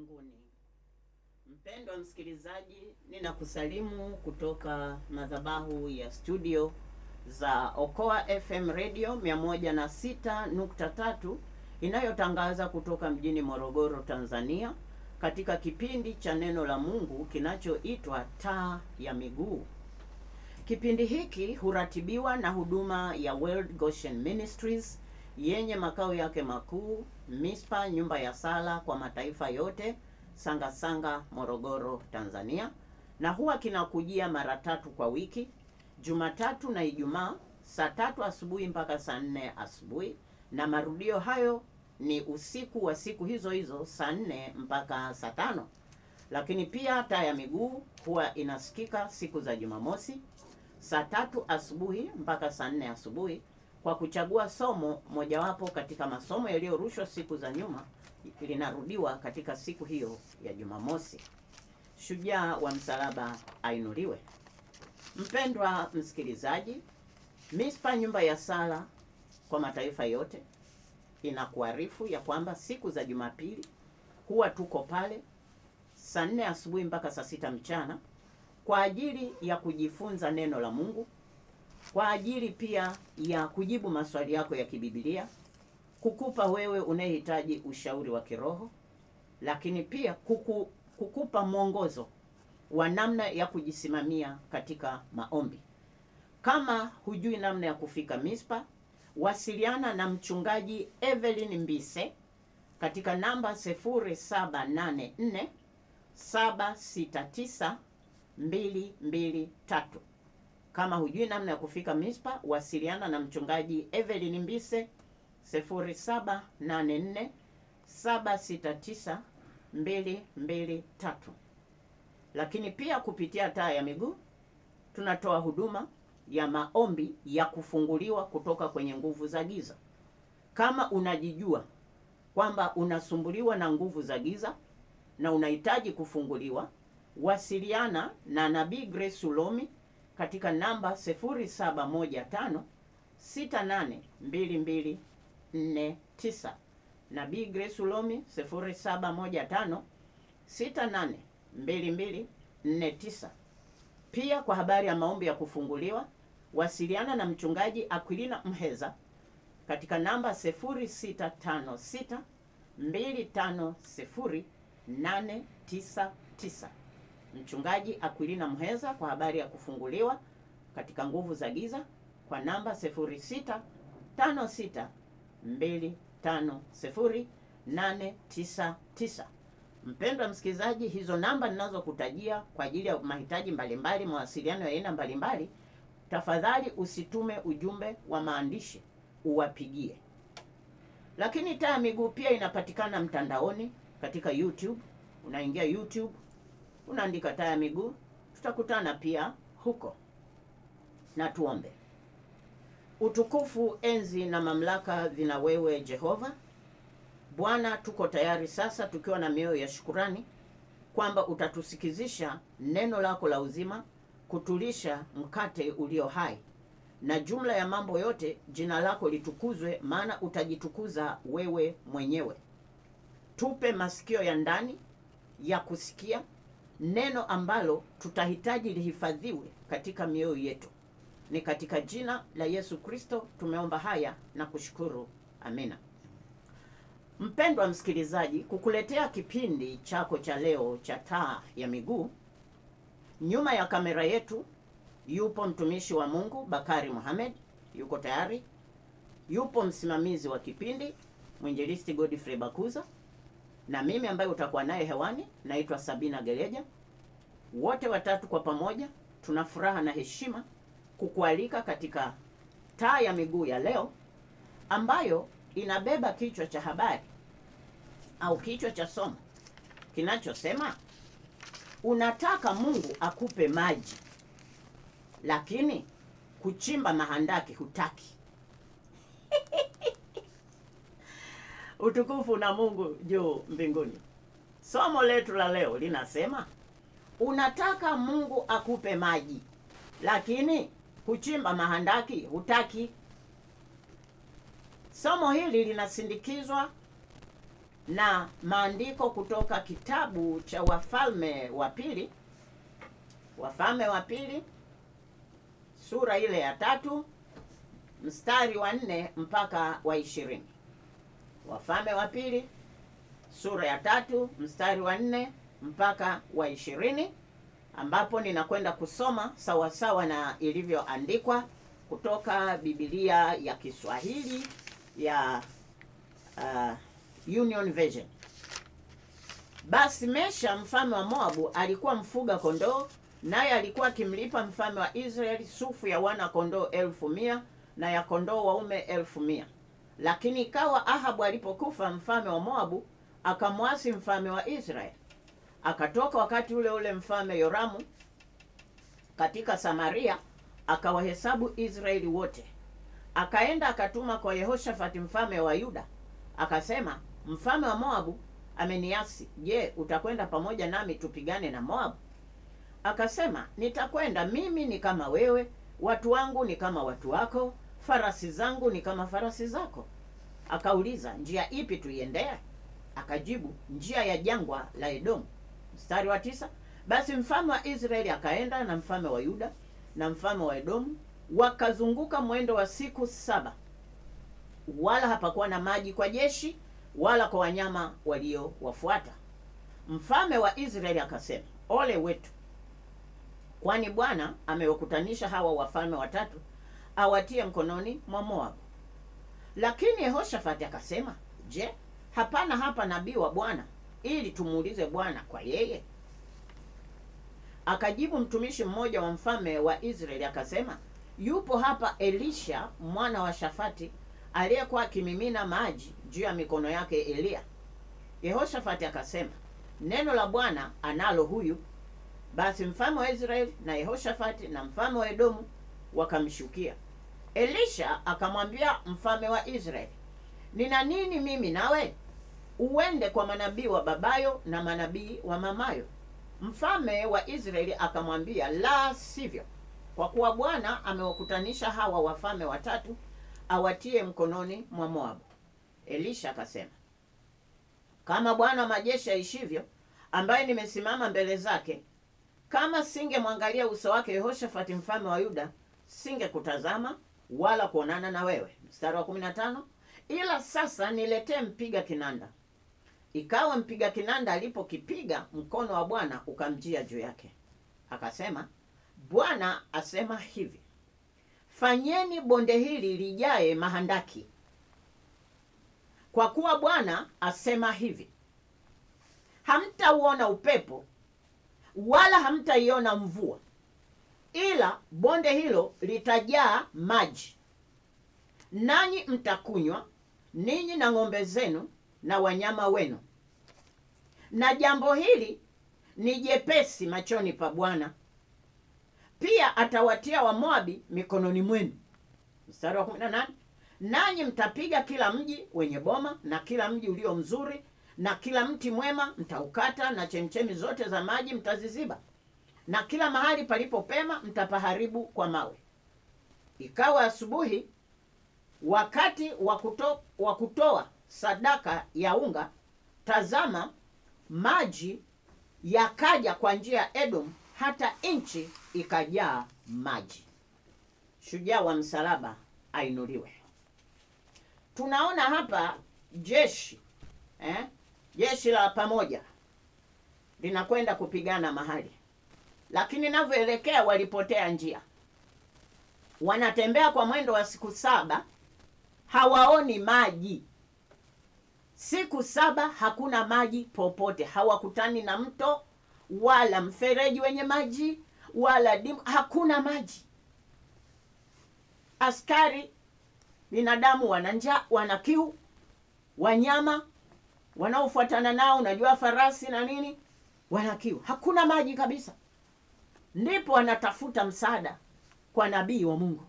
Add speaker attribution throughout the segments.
Speaker 1: mbinguni. Mpendwa msikilizaji, ninakusalimu kutoka madhabahu ya studio za Okoa FM Radio 106.3 inayotangaza kutoka mjini Morogoro, Tanzania, katika kipindi cha neno la Mungu kinachoitwa Taa ya Miguu. Kipindi hiki huratibiwa na huduma ya World Goshen Ministries yenye makao yake makuu Mispa, nyumba ya sala kwa mataifa yote, Sanga Sanga, Morogoro, Tanzania, na huwa kinakujia mara 3 kwa wiki, Jumatatu na Ijumaa, saa 3 asubuhi mpaka saa 4 asubuhi, na marudio hayo ni usiku wa siku hizo hizo saa 4 mpaka saa 5. Lakini pia Taa ya Miguu huwa inasikika siku za Jumamosi saa 3 asubuhi mpaka saa 4 asubuhi, kwa kuchagua somo mojawapo katika masomo yaliyorushwa siku za nyuma linarudiwa katika siku hiyo ya Jumamosi. Shujaa wa msalaba ainuliwe. Mpendwa msikilizaji, Mispa, nyumba ya sala kwa mataifa yote, inakuarifu ya kwamba siku za Jumapili huwa tuko pale saa 4 asubuhi mpaka saa 6 mchana kwa ajili ya kujifunza neno la Mungu, kwa ajili pia ya kujibu maswali yako ya kibibilia, kukupa wewe unayehitaji ushauri wa kiroho, lakini pia kukupa mwongozo wa namna ya kujisimamia katika maombi. Kama hujui namna ya kufika Mispa, wasiliana na mchungaji Evelyn Mbise katika namba 0784 769 223. Kama hujui namna ya kufika Mispa, wasiliana na mchungaji Evelyn Mbise 0784 769 223. Lakini pia kupitia Taa ya Miguu tunatoa huduma ya maombi ya kufunguliwa kutoka kwenye nguvu za giza. Kama unajijua kwamba unasumbuliwa na nguvu za giza na unahitaji kufunguliwa, wasiliana na Nabii Grace Ulomi katika namba 0715 682249. Nabii Grace Ulomi 0715 682249. Pia kwa habari ya maombi ya kufunguliwa, wasiliana na mchungaji Aquilina Mheza katika namba 0656 250899. Mchungaji Aquilina Mheza kwa habari ya kufunguliwa katika nguvu za giza kwa namba 0656 250899. Mpendwa msikilizaji, hizo namba ninazokutajia kwa ajili ya mahitaji mbalimbali, mawasiliano ya aina mbalimbali, tafadhali usitume ujumbe wa maandishi, uwapigie. Lakini Taa ya Miguu pia inapatikana mtandaoni katika YouTube. Unaingia YouTube, unaandika Taa ya Miguu, tutakutana pia huko. Na tuombe. Utukufu, enzi na mamlaka vina wewe Jehova. Bwana, tuko tayari sasa tukiwa na mioyo ya shukurani kwamba utatusikizisha neno lako la uzima, kutulisha mkate ulio hai, na jumla ya mambo yote jina lako litukuzwe, maana utajitukuza wewe mwenyewe. Tupe masikio ya ndani ya kusikia neno ambalo tutahitaji lihifadhiwe katika mioyo yetu. Ni katika jina la Yesu Kristo tumeomba haya na kushukuru. Amina. Mpendwa msikilizaji, kukuletea kipindi chako cha leo cha Taa ya Miguu, nyuma ya kamera yetu yupo mtumishi wa Mungu Bakari Mohamed, yuko tayari. Yupo msimamizi wa kipindi Mwinjilisti Godfrey Bakuza, na mimi ambaye utakuwa naye hewani naitwa Sabina Geleja. Wote watatu kwa pamoja tuna furaha na heshima kukualika katika Taa ya Miguu ya leo, ambayo inabeba kichwa cha habari au kichwa cha somo kinachosema unataka Mungu akupe maji, lakini kuchimba mahandaki hutaki. Utukufu na Mungu juu mbinguni. Somo letu la leo linasema unataka Mungu akupe maji, lakini kuchimba mahandaki hutaki. Somo hili linasindikizwa na maandiko kutoka kitabu cha Wafalme wa Pili, Wafalme wa Pili sura ile ya 3 mstari wa 4 mpaka wa 20. Wafalme wa Pili sura ya 3 mstari wa 4 mpaka wa 20, ambapo ninakwenda kusoma sawa sawa na ilivyoandikwa kutoka Biblia ya Kiswahili ya Union Version. Basi Mesha mfalme wa Moabu alikuwa mfuga kondoo, naye alikuwa akimlipa mfalme wa Israeli sufu ya wana kondoo 1,100 na ya kondoo waume 1,100. Lakini ikawa Ahabu alipokufa mfalme wa Moabu, akamwasi mfalme wa Israeli. Akatoka wakati ule ule mfalme Yoramu katika Samaria, akawahesabu Israeli wote. Akaenda akatuma kwa Yehoshafati mfalme wa Yuda, akasema, mfalme wa Moabu ameniasi. Je, utakwenda pamoja nami tupigane na Moabu? Akasema, nitakwenda. Mimi ni kama wewe, watu wangu ni kama watu wako, farasi zangu ni kama farasi zako. Akauliza, njia ipi tuiendea? Akajibu, njia ya jangwa la Edomu. Mstari wa 9, basi mfalme wa Israeli akaenda na mfalme wa Yuda na mfalme wa Edomu, wakazunguka mwendo wa siku 7, wala hapakuwa na maji kwa jeshi wala kwa wanyama waliowafuata. Mfalme wa Israeli akasema, ole wetu, kwani Bwana amewakutanisha hawa wafalme watatu awatie mkononi mwa Moabu. Lakini Yehoshafati akasema, je, hapana hapa nabii wa Bwana ili tumuulize Bwana kwa yeye? Akajibu mtumishi mmoja wa mfalme wa Israeli akasema, yupo hapa Elisha mwana wa Shafati aliyekuwa akimimina maji juu ya mikono yake Eliya. Yehoshafati akasema, neno la Bwana analo huyu. Basi mfalme wa Israeli na Yehoshafati na mfalme wa Edomu wakamshukia. Elisha akamwambia mfalme wa Israeli, nina nini mimi nawe? Uende kwa manabii wa babayo na manabii wa mamayo. Mfalme wa Israeli akamwambia, la sivyo, kwa kuwa Bwana amewakutanisha hawa wafalme watatu awatie mkononi mwa Moabu. Elisha akasema, kama Bwana wa majeshi aishivyo, ambaye nimesimama mbele zake, kama singemwangalia uso wake Yehoshafati mfalme wa Yuda, singekutazama wala kuonana na wewe. Mstari wa 15, ila sasa niletee mpiga kinanda. Ikawa mpiga kinanda alipokipiga, mkono wa Bwana ukamjia juu yake. Akasema, Bwana asema hivi, fanyeni bonde hili lijae mahandaki. Kwa kuwa Bwana asema hivi, hamtauona upepo wala hamtaiona mvua, ila bonde hilo litajaa maji, nanyi mtakunywa, ninyi na ng'ombe zenu na wanyama wenu. Na jambo hili ni jepesi machoni pa Bwana. Pia atawatia Wamoabi mikononi mwenu. Mstari wa 18, nanyi mtapiga kila mji wenye boma na kila mji ulio mzuri na kila mti mwema mtaukata, na chemchemi zote za maji mtaziziba, na kila mahali palipopema mtapaharibu kwa mawe. Ikawa asubuhi, wakati wa kutoa sadaka ya unga, tazama, maji yakaja kwa njia ya Edom, hata nchi ikajaa maji. Shujaa wa msalaba ainuliwe. Tunaona hapa jeshi jeshi la pamoja linakwenda kupigana mahali, lakini ninavyoelekea walipotea njia. Wanatembea kwa mwendo wa siku 7, hawaoni maji. Siku 7 hakuna maji popote, hawakutani na mto wala mfereji wenye maji wala dimu, hakuna maji. Askari, binadamu wana njaa, wana kiu, wanyama wanaofuatana nao, unajua farasi na nini, wana kiu, hakuna maji kabisa. Ndipo wanatafuta msaada kwa nabii wa Mungu.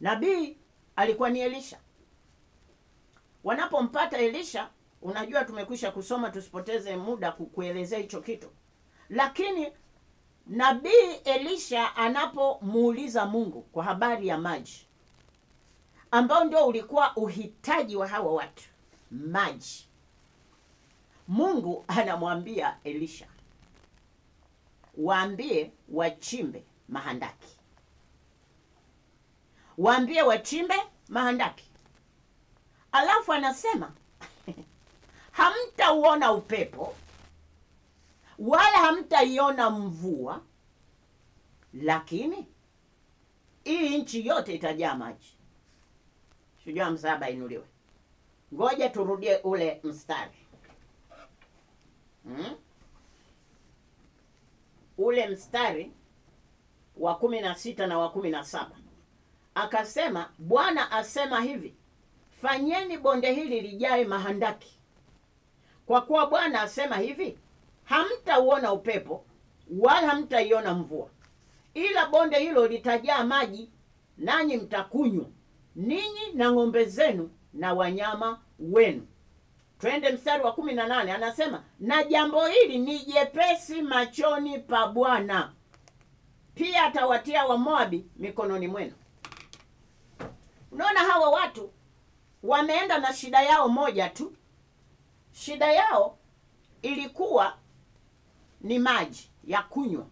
Speaker 1: Nabii alikuwa ni Elisha. Wanapompata Elisha, unajua tumekwisha kusoma, tusipoteze muda kukuelezea hicho kitu. Lakini nabii Elisha anapomuuliza Mungu kwa habari ya maji, ambao ndio ulikuwa uhitaji wa hawa watu, maji, Mungu anamwambia Elisha, waambie wachimbe mahandaki. Waambie wachimbe mahandaki. Alafu anasema hamtauona upepo wala hamtaiona mvua, lakini hii nchi yote itajaa maji. Shujaa msaba inuliwe. Ngoja turudie ule mstari. Ule mstari wa 16 na wa 17. Akasema, Bwana asema hivi, fanyeni bonde hili lijae mahandaki. Kwa kuwa Bwana asema hivi, hamtauona upepo wala hamtaiona mvua, ila bonde hilo litajaa maji, nanyi mtakunywa, ninyi na ng'ombe zenu na wanyama wenu. Twende mstari wa 18, anasema, na jambo hili ni jepesi machoni pa Bwana, pia atawatia Wamoabi mikononi mwenu. Unaona, hawa watu wameenda na shida yao moja tu. Shida yao ilikuwa ni maji ya kunywa,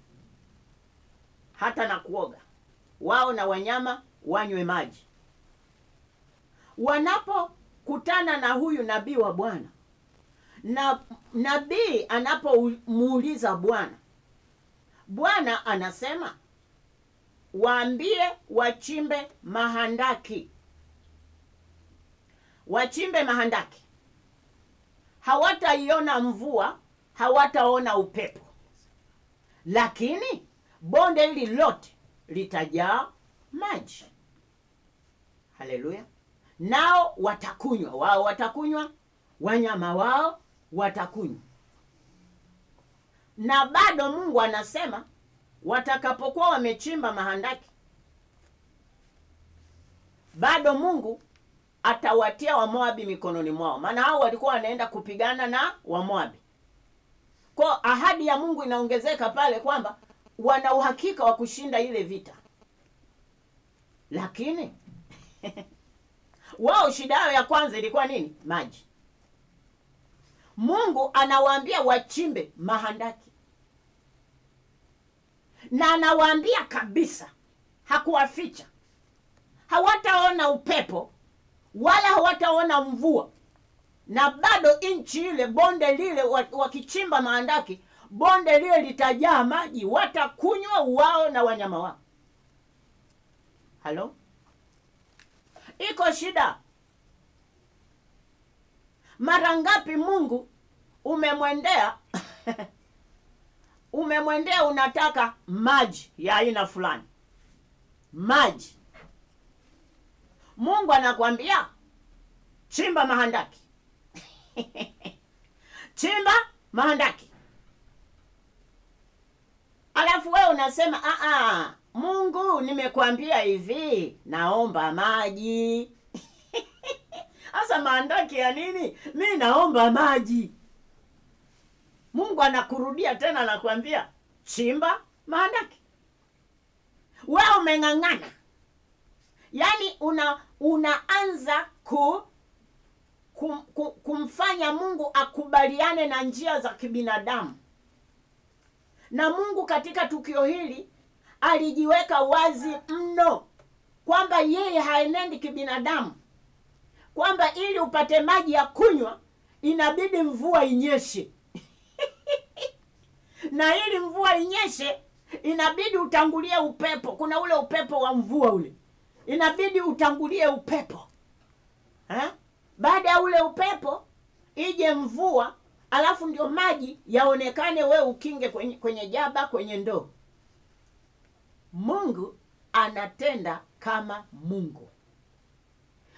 Speaker 1: hata na kuoga. Wao na wanyama wanywe maji. Wanapokutana na huyu nabii wa Bwana, na nabii anapomuuliza Bwana, Bwana anasema waambie wachimbe mahandaki. Wachimbe mahandaki. Hawataiona mvua, hawataona upepo, lakini bonde hili lote litajaa maji. Haleluya. Nao watakunywa. Wao watakunywa, wanyama wao watakunywa. Na bado Mungu anasema watakapokuwa wamechimba mahandaki, bado Mungu atawatia Wamoabi mikononi mwao. Maana hao walikuwa wanaenda kupigana na Wamoabi. Kwa ahadi ya Mungu inaongezeka pale kwamba wana uhakika wa kushinda ile vita. Lakini wao shida yao ya kwanza ilikuwa nini? Maji. Mungu anawaambia wachimbe mahandaki. Na anawaambia kabisa, hakuwaficha. Hawataona upepo wala hawataona mvua. Na bado nchi ile, bonde lile, wakichimba mahandaki, bonde lile litajaa maji, watakunywa wao na wanyama wao. Halo? Iko shida. Mara ngapi Mungu umemwendea umemwendea unataka maji ya aina fulani. Maji. Mungu anakuambia chimba mahandaki. Chimba mahandaki. Alafu wewe unasema, Mungu nimekuambia hivi, naomba maji. Asa mahandaki ya nini? Mimi naomba maji. Mungu anakurudia tena, anakuambia chimba mahandaki. Wewe umeng'ang'ana. Yaani unaanza kumfanya Mungu akubaliane na njia za kibinadamu. Na Mungu katika tukio hili alijiweka wazi mno kwamba yeye haenendi kibinadamu, kwamba ili upate maji ya kunywa inabidi mvua inyeshe. Na ili mvua inyeshe inabidi utangulie upepo. Kuna ule upepo wa mvua ule, inabidi utangulie upepo. Baada ya ule upepo ije mvua, alafu ndio maji yaonekane, we ukinge kwenye jaba, kwenye ndoo. Mungu anatenda kama Mungu.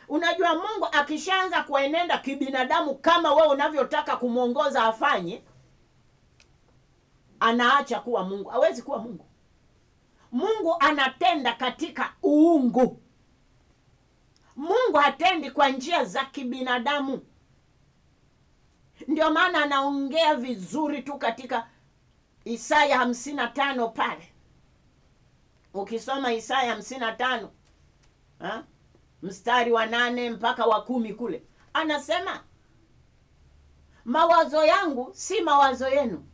Speaker 1: Unajua Mungu akishaanza kuenenda kibinadamu kama wewe unavyotaka kumuongoza afanye, anaacha kuwa Mungu. Hawezi kuwa Mungu. Mungu anatenda katika uungu. Mungu hatendi kwa njia za kibinadamu. Ndio maana anaongea vizuri tu katika Isaya 55 pale. Ukisoma Isaya 55 mstari wa 8 mpaka wa 10 kule, anasema mawazo yangu si mawazo yenu,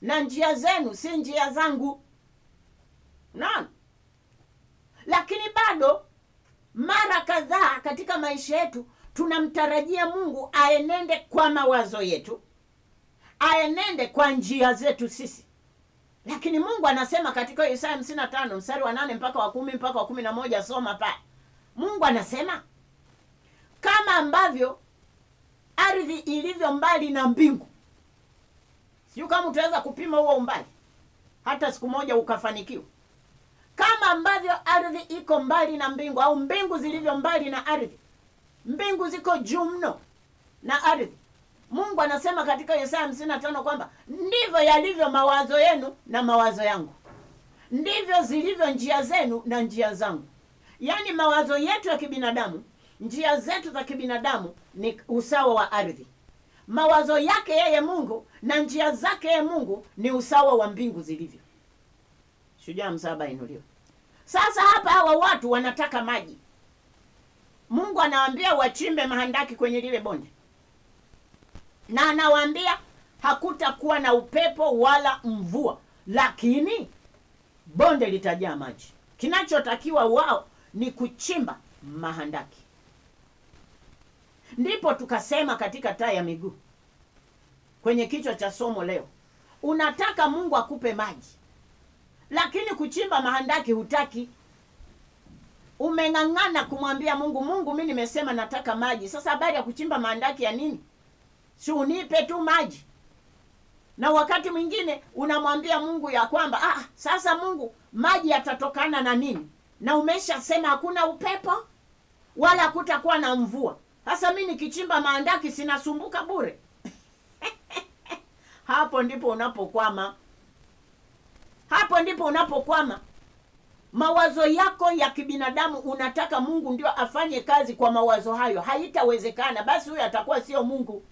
Speaker 1: na njia zenu si njia zangu. Naam. Lakini bado mara kadhaa katika maisha yetu tunamtarajia Mungu aenende kwa mawazo yetu, aenende kwa njia zetu sisi. Lakini Mungu anasema katika Isaya 55 mstari wa 8 mpaka wa 10 mpaka wa 11, soma pale. Mungu anasema, kama ambavyo ardhi ilivyo mbali na mbingu. Sio kama utaweza kupima huo umbali hata siku moja ukafanikiwa. Kama ambavyo ardhi iko mbali na mbingu, au mbingu zilivyo mbali na ardhi. Mbingu ziko juu mno na ardhi. Mungu anasema katika Isaya 55 kwamba ndivyo yalivyo mawazo yenu na mawazo yangu, ndivyo zilivyo njia zenu na njia zangu. Yaani mawazo yetu ya kibinadamu, njia zetu za kibinadamu ni usawa wa ardhi. Mawazo yake yeye Mungu na njia zake yeye Mungu ni usawa wa mbingu zilivyo. Shujaa msaba inuliwa. Sasa hapa hawa watu wanataka maji. Mungu anawaambia wachimbe mahandaki kwenye lile bonde, na anawaambia hakutakuwa na upepo wala mvua, lakini bonde litajaa maji. Kinachotakiwa wao ni kuchimba mahandaki. Ndipo tukasema katika taa ya miguu kwenye kichwa cha somo leo, unataka Mungu akupe maji, lakini kuchimba mahandaki hutaki. Umeng'ang'ana kumwambia Mungu, Mungu mimi nimesema nataka maji. Sasa habari ya kuchimba mahandaki ya nini? Si unipe tu maji. Na wakati mwingine unamwambia Mungu ya kwamba sasa Mungu, maji yatatokana na nini? Na umeshasema hakuna upepo wala hakutakuwa na mvua. Sasa mimi nikichimba mahandaki sinasumbuka bure. Hapo ndipo unapokwama. Hapo ndipo unapokwama. Mawazo yako ya kibinadamu unataka Mungu ndio afanye kazi kwa mawazo hayo. Haitawezekana. Basi huyo atakuwa sio Mungu.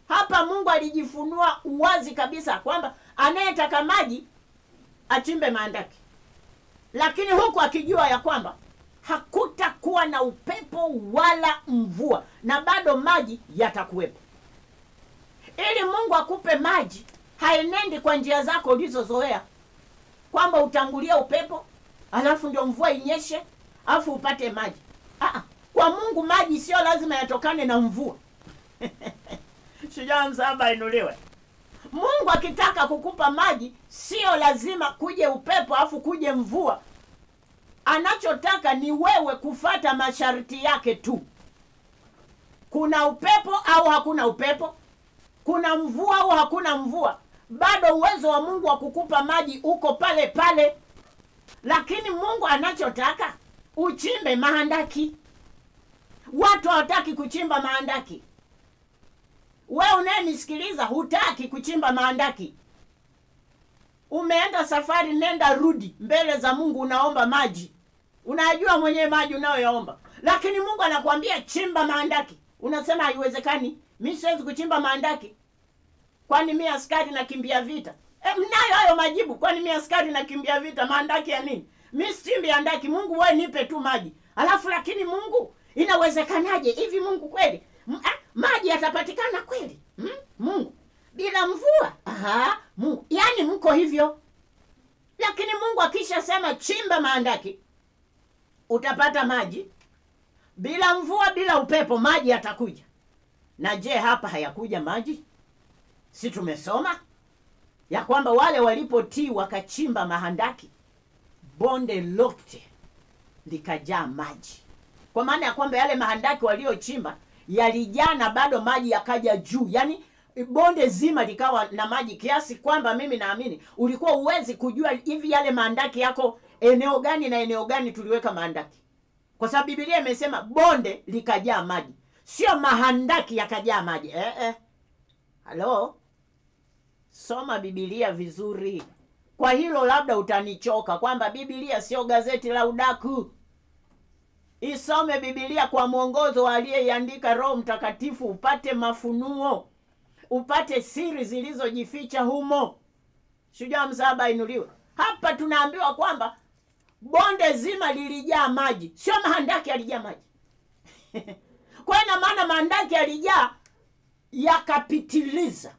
Speaker 1: Hapa Mungu alijifunua uwazi kabisa kwamba anayetaka maji achimbe mahandaki. Lakini huku akijua ya kwamba hakutakuwa na upepo wala mvua, na bado maji yatakuwepo. Ili Mungu akupe maji, haenendi kwa njia zako ulizozoea, kwamba utangulia upepo alafu ndio mvua inyeshe alafu upate maji. Kwa Mungu maji sio lazima yatokane na mvua. Shujaa msaba inuliwe. Mungu akitaka kukupa maji sio lazima kuje upepo alafu kuje mvua. Anachotaka ni wewe kufata masharti yake tu. Kuna upepo au hakuna upepo, kuna mvua au hakuna mvua, bado uwezo wa Mungu wa kukupa maji uko pale pale. Lakini Mungu anachotaka uchimbe mahandaki. Watu hawataki kuchimba mahandaki. Wewe unayenisikiliza hutaki kuchimba mahandaki. Umeenda safari nenda rudi mbele za Mungu unaomba maji. Unajua mwenyewe maji unayoyaomba. Lakini Mungu anakuambia chimba mahandaki. Unasema haiwezekani. Mimi siwezi kuchimba mahandaki. Kwani mimi askari nakimbia vita? Mnayo hayo majibu. Kwani mimi askari nakimbia vita? Mahandaki ya nini? Mimi sichimbi handaki. Mungu wewe nipe tu maji. Alafu lakini Mungu inawezekanaje? Hivi Mungu kweli? Maji yatapatikana kweli? Mungu bila mvua? Mungu. Yaani mko hivyo. Lakini Mungu akisha sema chimba mahandaki, utapata maji. Bila mvua, bila upepo, maji yatakuja. Na je, hapa hayakuja maji? Si tumesoma ya kwamba wale walipotii wakachimba mahandaki, bonde lote likajaa maji. Kwa maana ya kwamba yale mahandaki waliochimba yalijaa na bado maji yakaja juu. Yaani bonde zima likawa na maji kiasi kwamba mimi naamini ulikuwa uwezi kujua hivi yale mahandaki yako eneo gani na eneo gani tuliweka mahandaki. Kwa sababu Biblia imesema bonde likajaa maji, sio mahandaki yakajaa maji. Halo? Soma Biblia vizuri. Kwa hilo labda utanichoka kwamba Biblia sio gazeti la udaku. Isome Biblia kwa mwongozo aliyeiandika Roho Mtakatifu, upate mafunuo, upate siri zilizojificha humo. Shujaa msaba inuliwe. Hapa tunaambiwa kwamba bonde zima lilijaa maji, sio mahandaki yalijaa maji. Kwa ina maana mahandaki yalijaa yakapitiliza.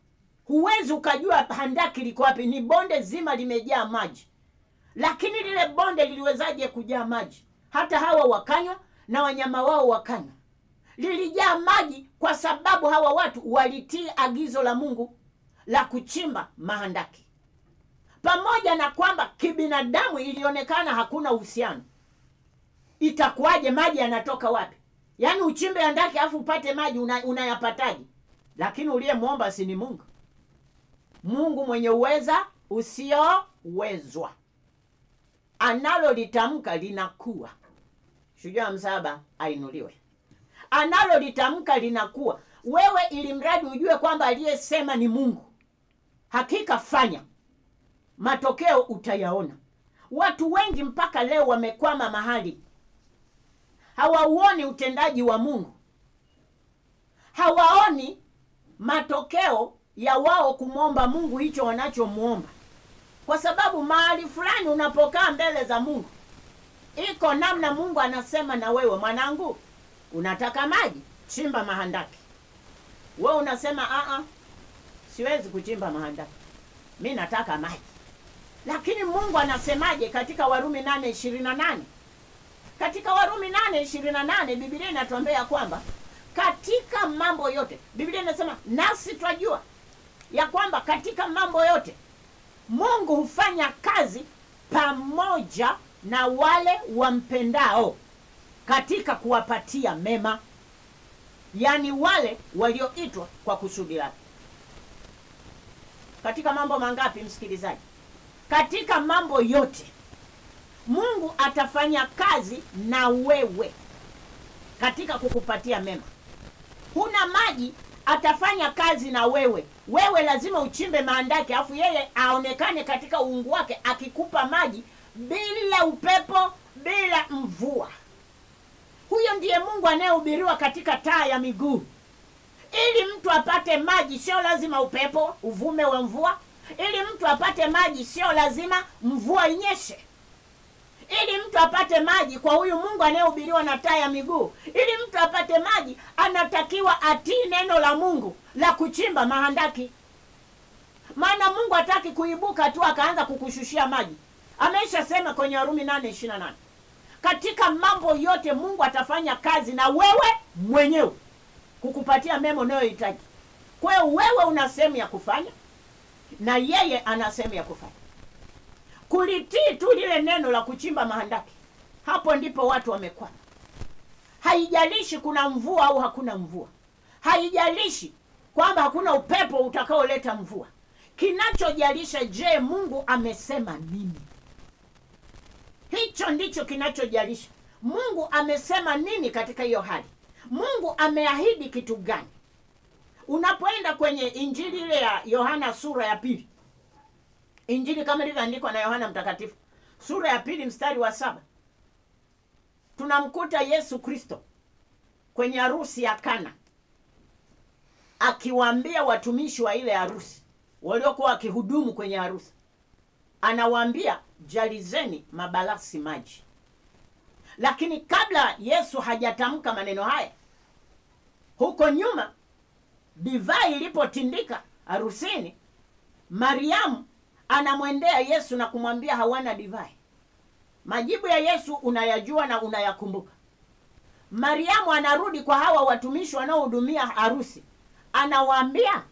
Speaker 1: Huwezi ukajua handaki liko wapi, ni bonde zima limejaa maji. Lakini lile bonde liliwezaje kujaa maji? Hata hawa wakanywa na wanyama wao wakanywa. Lilijaa maji kwa sababu hawa watu walitii agizo la Mungu la kuchimba mahandaki. Pamoja na kwamba kibinadamu ilionekana hakuna uhusiano. Itakuwaje? Maji yanatoka wapi? Yaani uchimbe handaki afu upate maji, unayapataje? Lakini uliyemwomba si ni Mungu. Mungu mwenye uweza usiowezwa. Analolitamka linakuwa. Shujaa msaba ainuliwe. Analolitamka linakuwa. Wewe ili mradi ujue kwamba aliyesema ni Mungu, hakika fanya, matokeo utayaona. Watu wengi mpaka leo wamekwama mahali, hawauoni utendaji wa Mungu, hawaoni matokeo ya wao kumwomba Mungu hicho wanachomuomba. Kwa sababu mahali fulani unapokaa mbele za Mungu, iko namna Mungu anasema na wewe, mwanangu, unataka maji? Chimba mahandaki. Wewe unasema siwezi kuchimba mahandaki, mimi nataka maji. Lakini Mungu anasemaje katika Warumi 8:28? Katika Warumi 8:28 Biblia inatuambia kwamba katika mambo yote, Biblia inasema nasi twajua ya kwamba katika mambo yote Mungu hufanya kazi pamoja na wale wampendao katika kuwapatia mema, yani wale walioitwa kwa kusudi lake. Katika mambo mangapi, msikilizaji? Katika mambo yote Mungu atafanya kazi na wewe katika kukupatia mema. Huna maji, atafanya kazi na wewe. Wewe lazima uchimbe mahandaki, afu yeye aonekane katika uungu wake akikupa maji bila upepo, bila mvua. Huyo ndiye Mungu anayehubiriwa katika taa ya miguu. Ili mtu apate maji sio lazima upepo uvume wa mvua. Ili mtu apate maji sio lazima mvua inyeshe. Ili mtu apate maji kwa huyu Mungu anayehubiriwa na taa ya miguu, ili mtu apate maji anatakiwa atii neno la Mungu la kuchimba mahandaki. Maana Mungu hataki kuibuka tu akaanza kukushushia maji. Amesha sema kwenye Warumi 8:28. Katika mambo yote Mungu atafanya kazi na wewe mwenyewe kukupatia mema unayohitaji. Kwa hiyo wewe una sehemu ya kufanya na yeye ana sehemu ya kufanya. Kulitii tu lile neno la kuchimba mahandaki, hapo ndipo watu wamekwama. Haijalishi kuna mvua au hakuna mvua. Haijalishi kwamba hakuna upepo utakaoleta mvua. Kinachojalisha, je, Mungu amesema nini? Hicho ndicho kinachojalisha. Mungu amesema nini katika hiyo hali? Mungu ameahidi kitu gani? Unapoenda kwenye Injili ile ya Yohana sura ya 2. Injili kama ilivyoandikwa na Yohana Mtakatifu, sura ya 2 mstari wa 7. Tunamkuta Yesu Kristo kwenye harusi ya Kana, akiwaambia watumishi wa ile harusi waliokuwa wakihudumu kwenye harusi, anawaambia jalizeni mabalasi maji. Lakini kabla Yesu hajatamka maneno haya, huko nyuma divai ilipotindika harusini, Mariamu anamwendea Yesu na kumwambia hawana divai. Majibu ya Yesu unayajua na unayakumbuka. Mariamu anarudi kwa hawa watumishi wanaohudumia harusi, anawaambia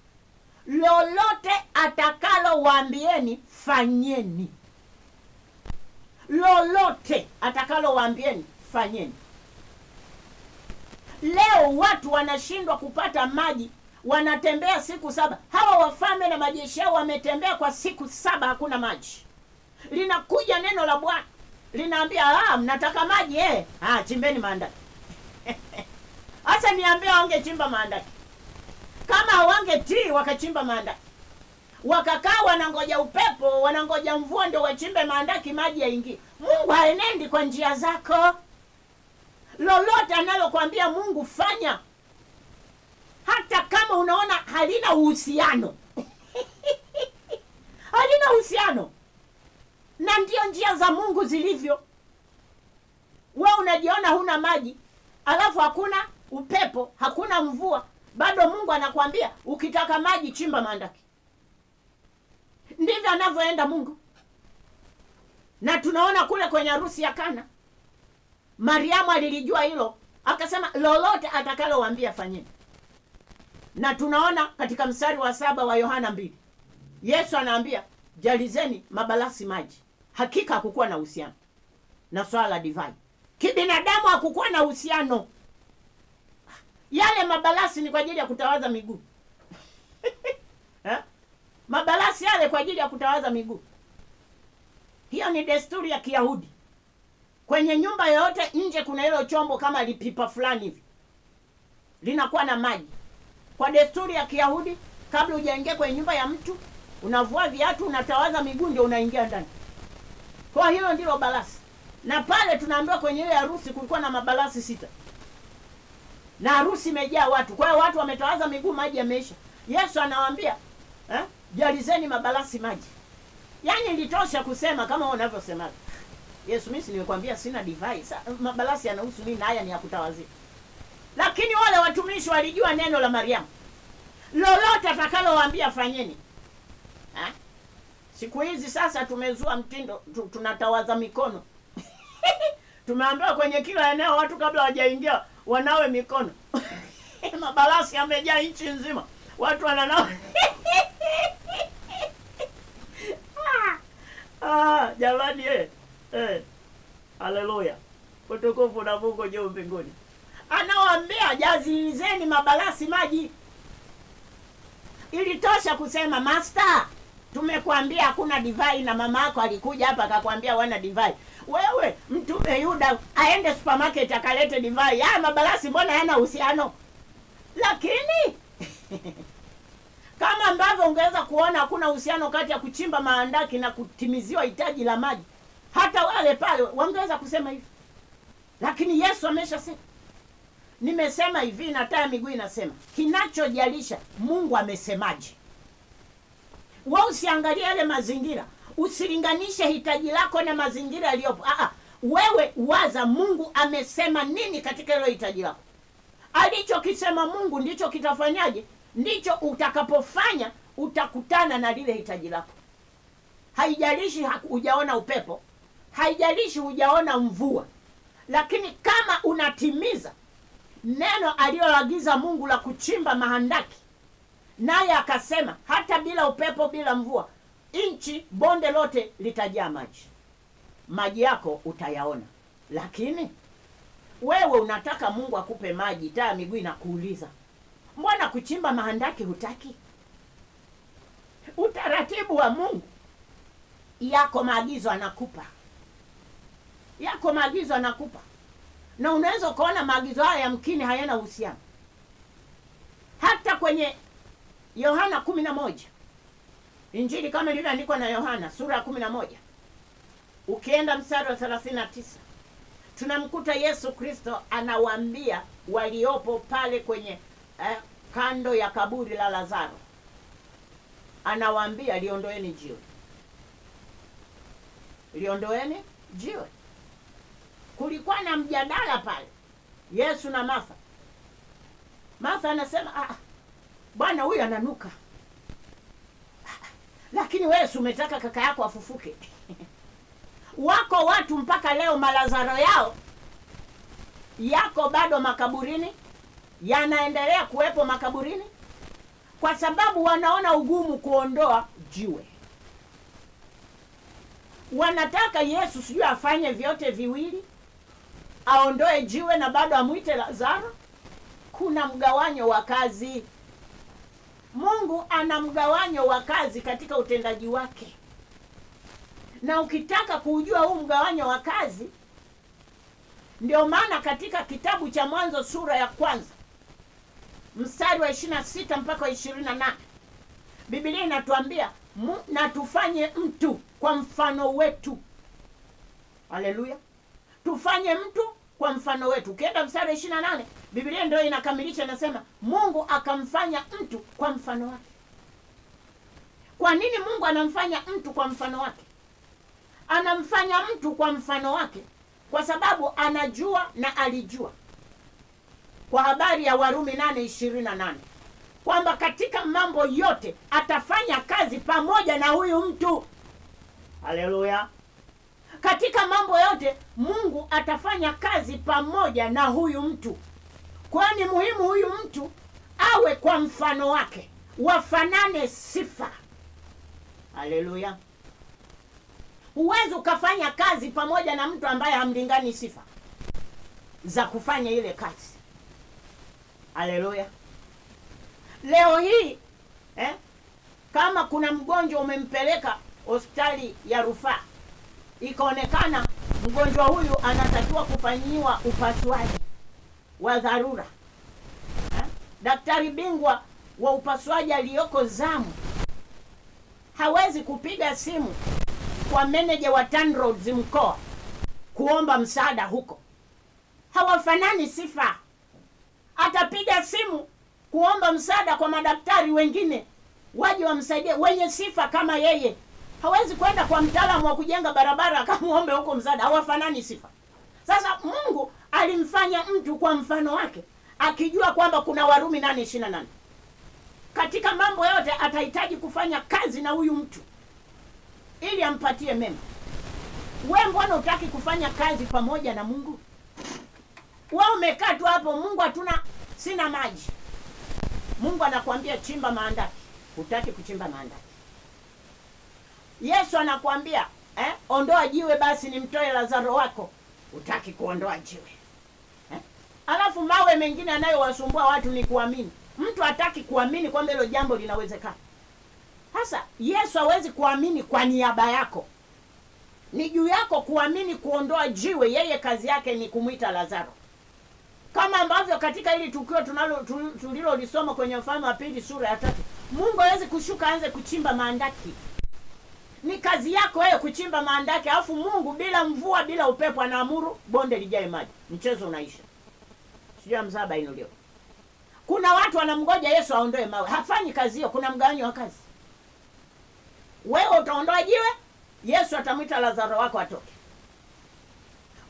Speaker 1: lolote atakalo waambieni fanyeni. Lolote atakalo waambieni fanyeni. Leo watu wanashindwa kupata maji, wanatembea siku 7. Hawa wafalme na majeshi yao wametembea kwa siku 7, hakuna maji. Linakuja neno la Bwana linaambia mnataka maji chimbeni mahandaki. Sasa niambia wangechimba mahandaki. Kama hawangetii wakachimba mahandaki, wakakaa wanangoja upepo, wanangoja mvua ndio wachimbe mahandaki maji yaingie. Mungu haenendi kwa njia zako. Lolote analokuambia Mungu fanya, hata kama unaona halina uhusiano. Halina uhusiano. Na ndio njia za Mungu zilivyo. Wewe unajiona huna maji, alafu hakuna upepo, hakuna mvua, Bado Mungu anakuambia ukitaka maji chimba mahandaki. Ndivyo anavyoenda Mungu. Na tunaona kule kwenye harusi ya Kana, Mariamu alilijua hilo, akasema lolote atakalowaambia fanyeni. Na tunaona katika mstari wa 7 wa Yohana 2, Yesu anaambia jalizeni mabalasi maji. Hakika hakukuwa na uhusiano na swala la divai. Kibinadamu hakukuwa na uhusiano. Yale mabalasi ni kwa ajili ya kutawaza miguu. Mabalasi yale kwa ajili ya kutawaza miguu. Hiyo ni desturi ya Kiyahudi. Kwenye nyumba yoyote nje kuna hilo chombo kama lipipa fulani hivi, linakuwa na maji. Kwa desturi ya Kiyahudi, kabla hujaingia kwenye nyumba ya mtu, unavua viatu, unatawaza miguu, ndio unaingia ndani. Kwa hiyo ndilo balasi. Na pale tunaambiwa kwenye ile harusi kulikuwa na mabalasi 6. Na harusi imejaa watu. Kwa hiyo watu wametawaza miguu, maji yameisha. Yesu anawaambia, jalizeni mabalasi maji. Yaani ilitosha kusema kama unavyosema. Yesu, mimi nimekwambia sina divai. Mabalasi yanahusu nini? Haya ni ya kutawazia. Lakini wale watumishi walijua neno la Mariamu. Lolote atakalowaambia fanyeni. Siku hizi sasa tumezua mtindo, tunatawaza mikono. Tumeambiwa kwenye kila eneo watu kabla hawajaingia wanawe mikono. Mabalasi yamejaa nchi nzima. Watu wananawa. Jamani haleluya. Utukufu na Mungu juu mbinguni. Anawaambia jazilizeni mabalasi maji. Ilitosha kusema master, tumekuambia hakuna divai na mama yako alikuja hapa akakwambia wana divai. Wewe mtume Yuda aende supermarket akalete divai. Mabalasi mbona yana uhusiano? Lakini kama ambavyo ungeweza kuona hakuna uhusiano kati ya kuchimba mahandaki na kutimiziwa hitaji la maji, hata wale pale wangeweza kusema hivi. Lakini Yesu ameshasema. Nimesema hivi na taa miguu inasema. Kinachojalisha Mungu amesemaje. Wewe usiangalie yale mazingira. Usilinganishe hitaji lako na mazingira yaliyopo. Wewe waza Mungu amesema nini katika hilo hitaji lako. Alichokisema Mungu ndicho kitafanyaje? Ndicho utakapofanya utakutana na lile hitaji lako. Haijalishi hujaona upepo, haijalishi hujaona mvua. Lakini kama unatimiza neno aliloagiza Mungu la kuchimba mahandaki, naye akasema hata bila upepo, bila mvua, nchi, bonde lote litajaa maji. Maji yako utayaona. Lakini wewe unataka Mungu akupe maji, taa miguu inakuuliza, mbona kuchimba mahandaki hutaki? Utaratibu wa Mungu, yako maagizo anakupa. Yako maagizo anakupa. Na unaweza kuona maagizo haya yamkini hayana uhusiano. Hata kwenye Yohana 11. Injili kama ilivyoandikwa na Yohana sura ya 11. Ukienda mstari wa 39. Tunamkuta Yesu Kristo anawaambia waliopo pale kwenye kando ya kaburi la Lazaro. Anawaambia liondoeni jiwe. Liondoeni jiwe. Kulikuwa na mjadala pale, Yesu na Martha. Martha anasema, Bwana huyu ananuka. Lakini wewe umetaka kaka yako afufuke. Wako watu mpaka leo malazaro yao yako bado makaburini, yanaendelea kuwepo makaburini, kwa sababu wanaona ugumu kuondoa jiwe. Wanataka Yesu sijui afanye vyote viwili, aondoe jiwe na bado amuite Lazaro. Kuna mgawanyo wa kazi. Mungu ana mgawanyo wa kazi katika utendaji wake. Na ukitaka kujua huu mgawanyo wa kazi, ndio maana katika kitabu cha Mwanzo sura ya 1 mstari wa 26 mpaka 28, Biblia inatuambia na tufanye mtu kwa mfano wetu. Haleluya. Tufanye mtu kwa mfano wetu. Ukienda mstari wa 28, Biblia ndio inakamilisha, inasema Mungu akamfanya mtu kwa mfano wake. Kwa nini Mungu anamfanya mtu kwa mfano wake? Anamfanya mtu kwa mfano wake kwa sababu anajua na alijua kwa habari ya Warumi 8:28 kwamba katika mambo yote atafanya kazi pamoja na huyu mtu. Haleluya! Katika mambo yote Mungu atafanya kazi pamoja na huyu mtu. Kwa ni muhimu huyu mtu awe kwa mfano wake, wafanane sifa. Haleluya! Huwezi ukafanya kazi pamoja na mtu ambaye hamlingani sifa za kufanya ile kazi. Haleluya! Leo hii kama kuna mgonjwa umempeleka hospitali ya rufaa, ikaonekana mgonjwa huyu anatakiwa kufanyiwa upasuaji wa dharura, daktari bingwa wa upasuaji aliyoko zamu hawezi kupiga simu kwa meneja wa TANROADS mkoa kuomba msaada huko. Hawafanani sifa. Atapiga simu kuomba msaada kwa madaktari wengine waje wamsaidie wenye sifa kama yeye. Hawezi kwenda kwa mtaalamu wa kujenga barabara akamuombe huko msaada. Hawafanani sifa. Sasa Mungu alimfanya mtu kwa mfano wake, akijua kwamba kuna Warumi 8:28 katika mambo yote atahitaji kufanya kazi na huyu mtu ili ampatie mema. Wewe mbona hutaki kufanya kazi pamoja na Mungu? Wewe umekaa tu hapo, Mungu sina maji. Mungu anakuambia chimba maandaki, hutaki kuchimba maandaki. Yesu anakuambia ondoa jiwe basi nimtoe Lazaro wako, hutaki kuondoa jiwe. Alafu mawe mengine anayowasumbua watu ni kuamini. Mtu hataki kuamini kwamba hilo jambo linawezekana. Sasa Yesu hawezi kuamini kwa niaba yako. Ni juu yako kuamini kuondoa jiwe. Yeye kazi yake ni kumuita Lazaro. Kama ambavyo katika hili tukio tulilolisoma kwenye Wafalme wa Pili sura ya 3, Mungu hawezi kushuka aanze kuchimba maandaki. Ni kazi yako wewe kuchimba maandaki, alafu Mungu bila mvua bila upepo anaamuru bonde lijae maji. Mchezo unaisha. Sijui mzaba inuliwa. Kuna watu wanamgoja Yesu aondoe mawe. Hafanyi kazi hiyo, kuna mgawanyo wa kazi. Wewe utaondoa jiwe, Yesu atamwita Lazaro wako atoke.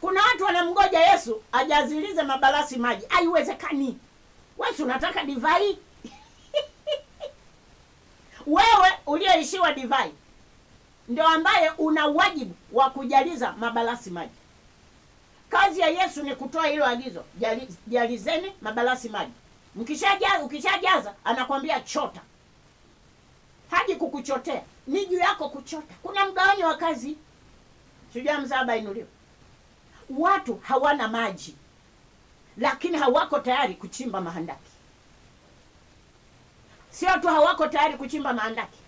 Speaker 1: Kuna watu wanamgoja Yesu ajazilize mabalasi maji. Haiwezekani. Wewe unataka divai? Wewe uliyeishiwa divai ndio ambaye una wajibu wa kujaliza mabalasi maji. Kazi ya Yesu ni kutoa hilo agizo, jalizeni mabalasi maji. Ukishajaza anakwambia chota. Haji kukuchotea, ni juu yako kuchota. Kuna mgawanyo wa kazi. Sijui mzaba inuliwa. Watu hawana maji, lakini hawako tayari kuchimba mahandaki. Sio tu hawako tayari kuchimba mahandaki,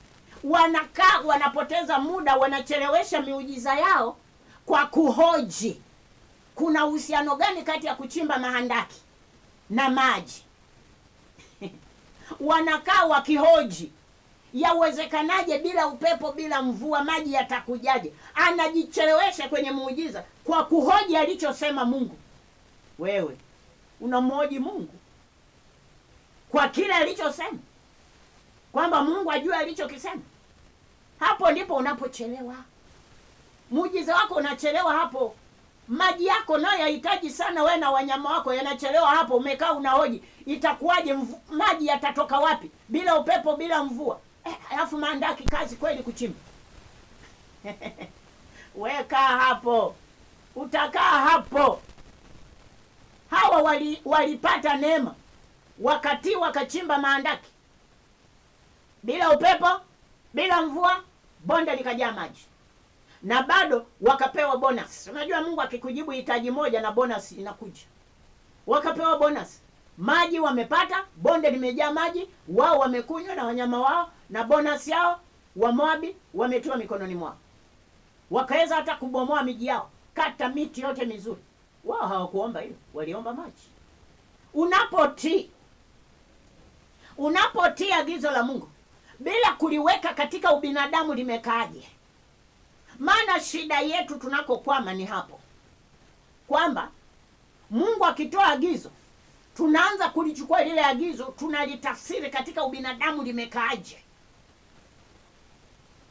Speaker 1: wanakaa wanapoteza muda, wanachelewesha miujiza yao kwa kuhoji kuna uhusiano gani kati ya kuchimba mahandaki na maji. Wanakaa wakihoji yawezekanaje bila upepo bila mvua maji yatakujaje. Anajichelewesha kwenye muujiza kwa kuhoji alichosema Mungu. Wewe unamhoji Mungu kwa kile alichosema, kwamba Mungu ajue alichokisema. Hapo ndipo unapochelewa. Muujiza wako unachelewa hapo. Maji yako nayo yahitaji sana, wewe na wanyama wako yanachelewa hapo. Umekaa unahoji itakuwaje, maji yatatoka wapi bila upepo bila mvua. Alafu maandaki kazi kweli kuchimba. Weka hapo, utakaa hapo. Hawa walipata neema wakati wakachimba maandaki bila upepo bila mvua, bonde likajaa maji, na bado wakapewa bonus. Unajua Mungu akikujibu hitaji moja na bonus inakuja. Wakapewa bonus. Maji wamepata, bonde limejaa maji, wao wamekunywa na wanyama wao, na bonus yao wa Moabi wametiwa mikononi mwao. Wakaweza hata kubomoa miji yao, kata miti yote mizuri. Wao hawakuomba hilo, waliomba maji. Unapotii agizo la Mungu bila kuliweka katika ubinadamu limekaaje? Maana shida yetu tunakokwama ni hapo, kwamba Mungu akitoa agizo tunaanza kulichukua lile agizo tunalitafsiri katika ubinadamu limekaaje.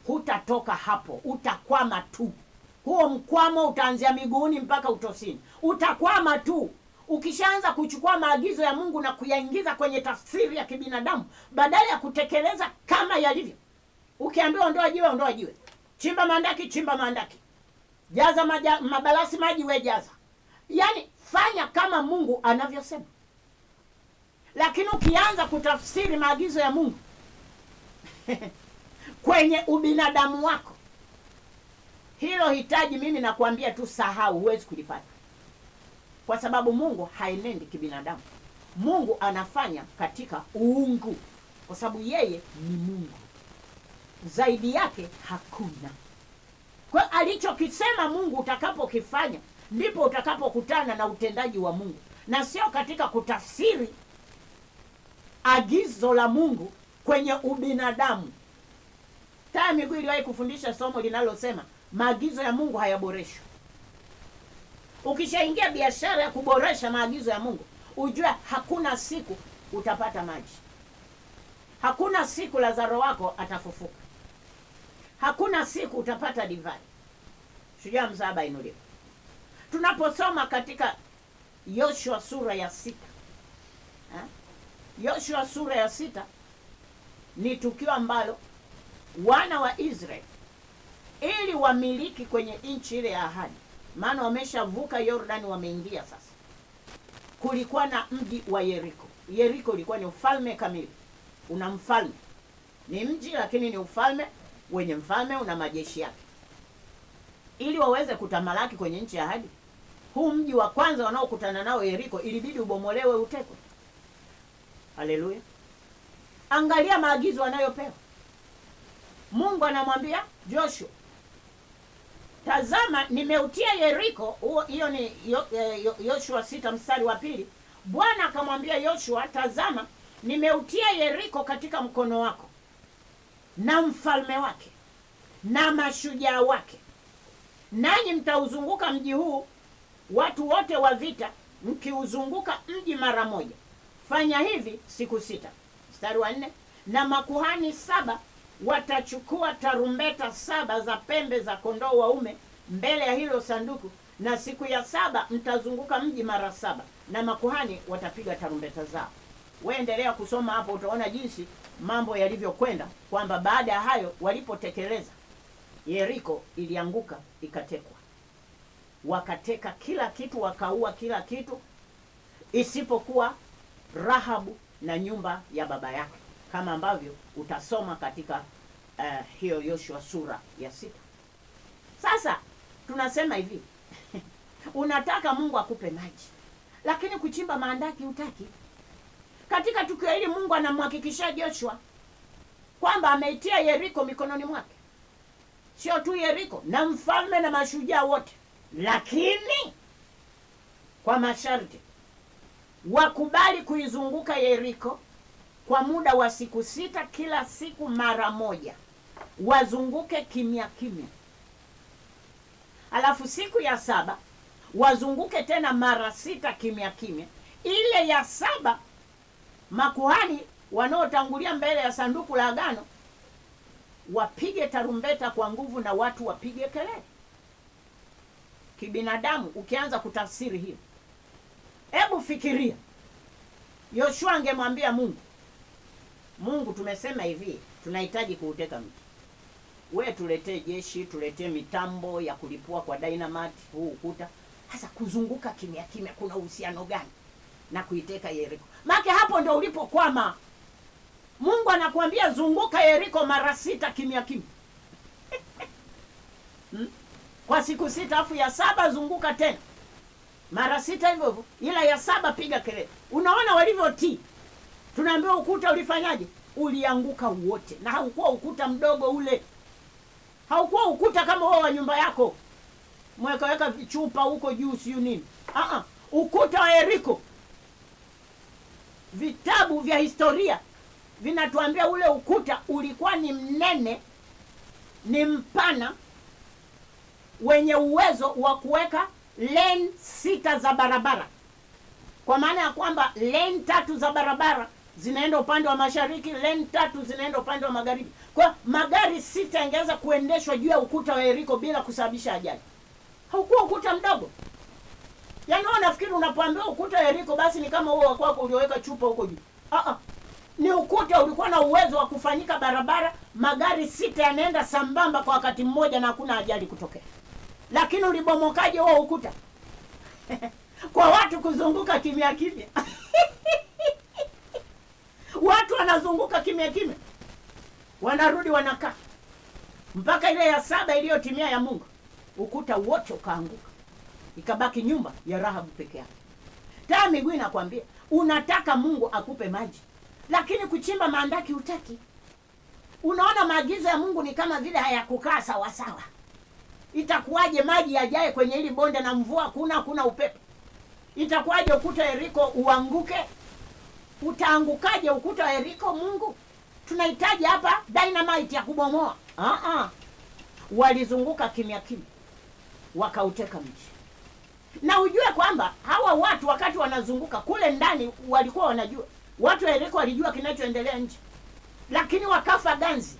Speaker 1: Hutatoka hapo, utakwama tu. Huo mkwamo utaanzia miguuni mpaka utosini. Utakwama tu. Ukishaanza kuchukua maagizo ya Mungu na kuyaingiza kwenye tafsiri ya kibinadamu badala ya kutekeleza kama yalivyo. Ukiambiwa ondoa jiwe, ondoa jiwe. Chimba mandaki, chimba mandaki. Jaza mabalasi maji, we jaza. Yaani fanya kama Mungu anavyosema. Lakini ukianza kutafsiri maagizo ya Mungu kwenye ubinadamu wako, hilo hitaji mimi nakwambia tu sahau, huwezi kulipata. Kwa sababu Mungu haenendi kibinadamu. Mungu anafanya katika uungu, kwa sababu yeye ni Mungu. Zaidi yake hakuna. Kwa alichokisema Mungu utakapokifanya, ndipo utakapokutana na utendaji wa Mungu, na sio katika kutafsiri agizo la Mungu kwenye ubinadamu. Taa Miguu iliwahi kufundisha somo linalosema maagizo ya Mungu hayaboreshwi. Ukishaingia biashara ya kuboresha maagizo ya Mungu, ujue hakuna siku utapata maji. Hakuna siku Lazaro wako atafufuka. Hakuna siku utapata divai. Shujaa mzaba inuliwa. Tunaposoma katika Yoshua sura ya 6. Yoshua sura ya 6 ni tukio ambalo wana wa Israeli ili wamiliki kwenye nchi ile ya ahadi, maana wameshavuka Yordani, wameingia sasa. Kulikuwa na mji wa Yeriko. Yeriko ilikuwa ni ufalme kamili. Una mfalme. Ni mji lakini ni ufalme wenye mfalme, una majeshi yake. Ili waweze kutamalaki kwenye nchi ya ahadi, huu mji wa kwanza wanaokutana nao Yeriko ilibidi ubomolewe, utekwe. Haleluya. Angalia maagizo anayopewa. Mungu anamwambia Joshua, tazama nimeutia Yeriko. Hiyo ni Yoshua 6 mstari wa 2. Bwana akamwambia Yoshua, tazama nimeutia Yeriko katika mkono wako, na mfalme wake na mashujaa wake, nanyi mtauzunguka mji huu, watu wote wa vita, mkiuzunguka mji mara moja. Fanya hivi siku 6. Mstari wa 4, na makuhani 7 watachukua tarumbeta 7 za pembe za kondoo waume mbele ya hilo sanduku, na siku ya 7 mtazunguka mji mara 7, na makuhani watapiga tarumbeta zao. Wewe endelea kusoma hapo, utaona jinsi mambo yalivyokwenda, kwamba baada ya hayo walipotekeleza, Yeriko ilianguka ikatekwa. Wakateka kila kitu, wakaua kila kitu isipokuwa Rahabu na nyumba ya baba yake, kama ambavyo utasoma katika hiyo Yoshua sura ya 6. Sasa tunasema hivi unataka Mungu akupe maji, lakini kuchimba maandaki hutaki. Katika tukio hili Mungu anamhakikishia Joshua kwamba ameitia Yeriko mikononi mwake. Sio tu Yeriko, na mfalme na mashujaa wote, lakini kwa masharti. Wakubali kuizunguka Yeriko kwa muda wa siku 6, kila siku mara moja. Wazunguke kimya kimya. Alafu siku ya 7 wazunguke tena mara 6 kimya kimya. Ile ya 7 makuhani wanaotangulia mbele ya sanduku la agano wapige tarumbeta kwa nguvu na watu wapige kelele. Kibinadamu ukianza kutafsiri hiyo, hebu fikiria Yoshua angemwambia Mungu, tumesema hivi, tunahitaji kuuteka mji. We tuletee jeshi, tuletee mitambo ya kulipua kwa dynamite huu ukuta. Sasa kuzunguka kimya kimya kuna uhusiano gani na kuiteka Yeriko? Maana hapo ndio ulipokwama. Mungu anakuambia zunguka Yeriko mara 6 kimya kimya. Kwa siku 6, afu ya 7 zunguka tena mara 6 hivyo hivyo, ila ya 7 piga kelele. Unaona walivyotii. Tunaambiwa ukuta ulifanyaje? Ulianguka wote. Na haukuwa ukuta mdogo ule. Haukuwa ukuta kama wao wa nyumba yako, mwekaweka chupa huko juu siyo nini. Ukuta wa Yeriko, vitabu vya historia vinatuambia ule ukuta ulikuwa ni mnene, ni mpana, wenye uwezo wa kuweka lane 6 za barabara. Kwa maana ya kwamba lane 3 za barabara zinaenda upande wa mashariki, lane 3 zinaenda upande wa magharibi. Kwa magari 6 yangeweza kuendeshwa juu ya ukuta wa Yeriko bila kusababisha ajali. Haukuwa ukuta mdogo. Yaani wewe unafikiri unapoambiwa ukuta Yeriko basi ni kama huo wa kwako ulioweka chupa huko juu. Ni ukuta ulikuwa na uwezo wa kufanyika barabara, magari 6 yanaenda sambamba kwa wakati mmoja na hakuna ajali kutokea. Lakini ulibomokaje huo ukuta? Kwa watu kuzunguka kimya kimya. Watu wanazunguka kimya kimya. Wanarudi wanakaa. Mpaka ile ya 7 iliyotimia ya Mungu, ukuta wote ukaanguka. Ikabaki nyumba ya Rahabu peke yake. Taa miguu inakwambia, unataka Mungu akupe maji, lakini kuchimba maandaki hutaki. Unaona maagizo ya Mungu ni kama vile hayakukaa sawa sawa. Itakuwaje maji yajae kwenye hili bonde na mvua kuna upepo? Itakuwaje ukuta Yeriko uanguke? Utaangukaje ukuta wa Yeriko Mungu? Tunahitaji hapa dynamite ya kubomoa. Walizunguka kimya kimya, wakauteka mji. Na ujue kwamba hawa watu wakati wanazunguka kule ndani walikuwa wanajua. Watu wa Yeriko walijua kinachoendelea nje. Lakini wakafa ganzi.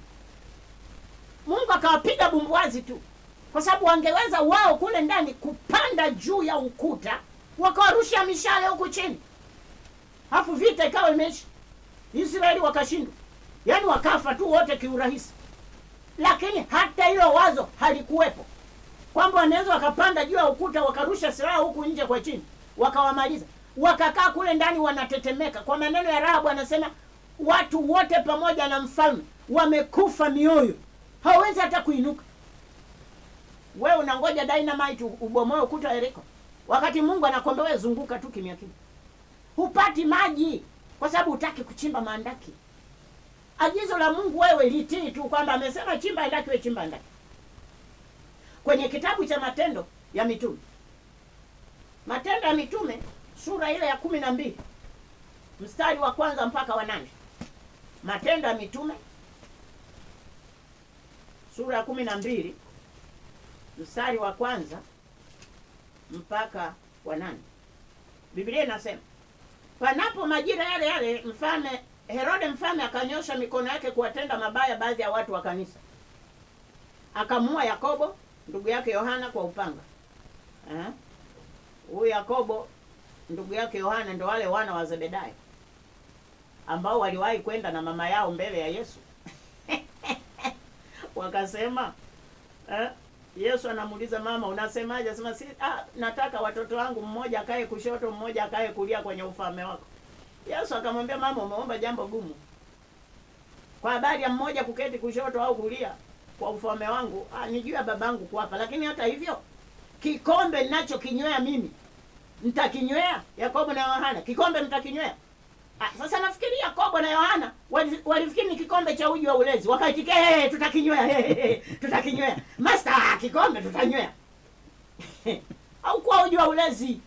Speaker 1: Mungu akawapiga bumbuazi tu. Kwa sababu wangeweza wao kule ndani kupanda juu ya ukuta, wakawarusha mishale huku chini. Hapo vita ikawa imeisha. Israeli wakashindwa. Yaani wakafa tu wote kiurahisi. Lakini hata hilo wazo halikuwepo, kwamba wanaweza wakapanda juu ya ukuta wakarusha silaha huku nje kwa chini, wakawamaliza. Wakakaa kule ndani wanatetemeka. Kwa maneno ya Rahabu anasema watu wote pamoja na mfalme wamekufa mioyo, hawezi hata kuinuka. Wewe unangoja dynamite ubomoe ukuta wa Yeriko, wakati Mungu anakwambia wewe zunguka tu kimya kimya. Hupati maji kwa sababu hutaki kuchimba maandaki. Agizo la Mungu wewe litii tu, kwamba amesema chimba andaki, wewe chimba andaki. Kwenye kitabu cha Matendo ya Mitume, Matendo ya Mitume sura ile ya 12 mstari wa 1 mpaka wa 8. Matendo ya Mitume sura ya 12 mstari wa 1 mpaka wa 8. Biblia inasema, panapo majira yale yale Herode mfalme akanyosha mikono yake kuwatenda mabaya baadhi ya watu wa kanisa. Akamua Yakobo ndugu yake Yohana kwa upanga. Huyu Yakobo ndugu yake Yohana ndio wale wana wa Zebedayo ambao waliwahi kwenda na mama yao mbele ya Yesu. Wakasema Yesu anamuuliza mama, unasemaje? Sema nataka watoto wangu mmoja akae kushoto, mmoja akae kulia kwenye ufalme wako. Yesu akamwambia, mama, umeomba jambo gumu. Kwa habari ya mmoja kuketi kushoto au kulia kwa ufalme wangu, nijua babangu kuapa. Lakini hata hivyo, kikombe ninachokinywea mimi mtakinywea. Yakobo na Yohana, kikombe mtakinywea. Sasa nafikiri Yakobo na Yohana walifikiri ni kikombe cha uji wa ulezi. Wakaitikia, tutakinywea, tutakinywea. Master, kikombe tutanywea. Au kwa uji wa ulezi.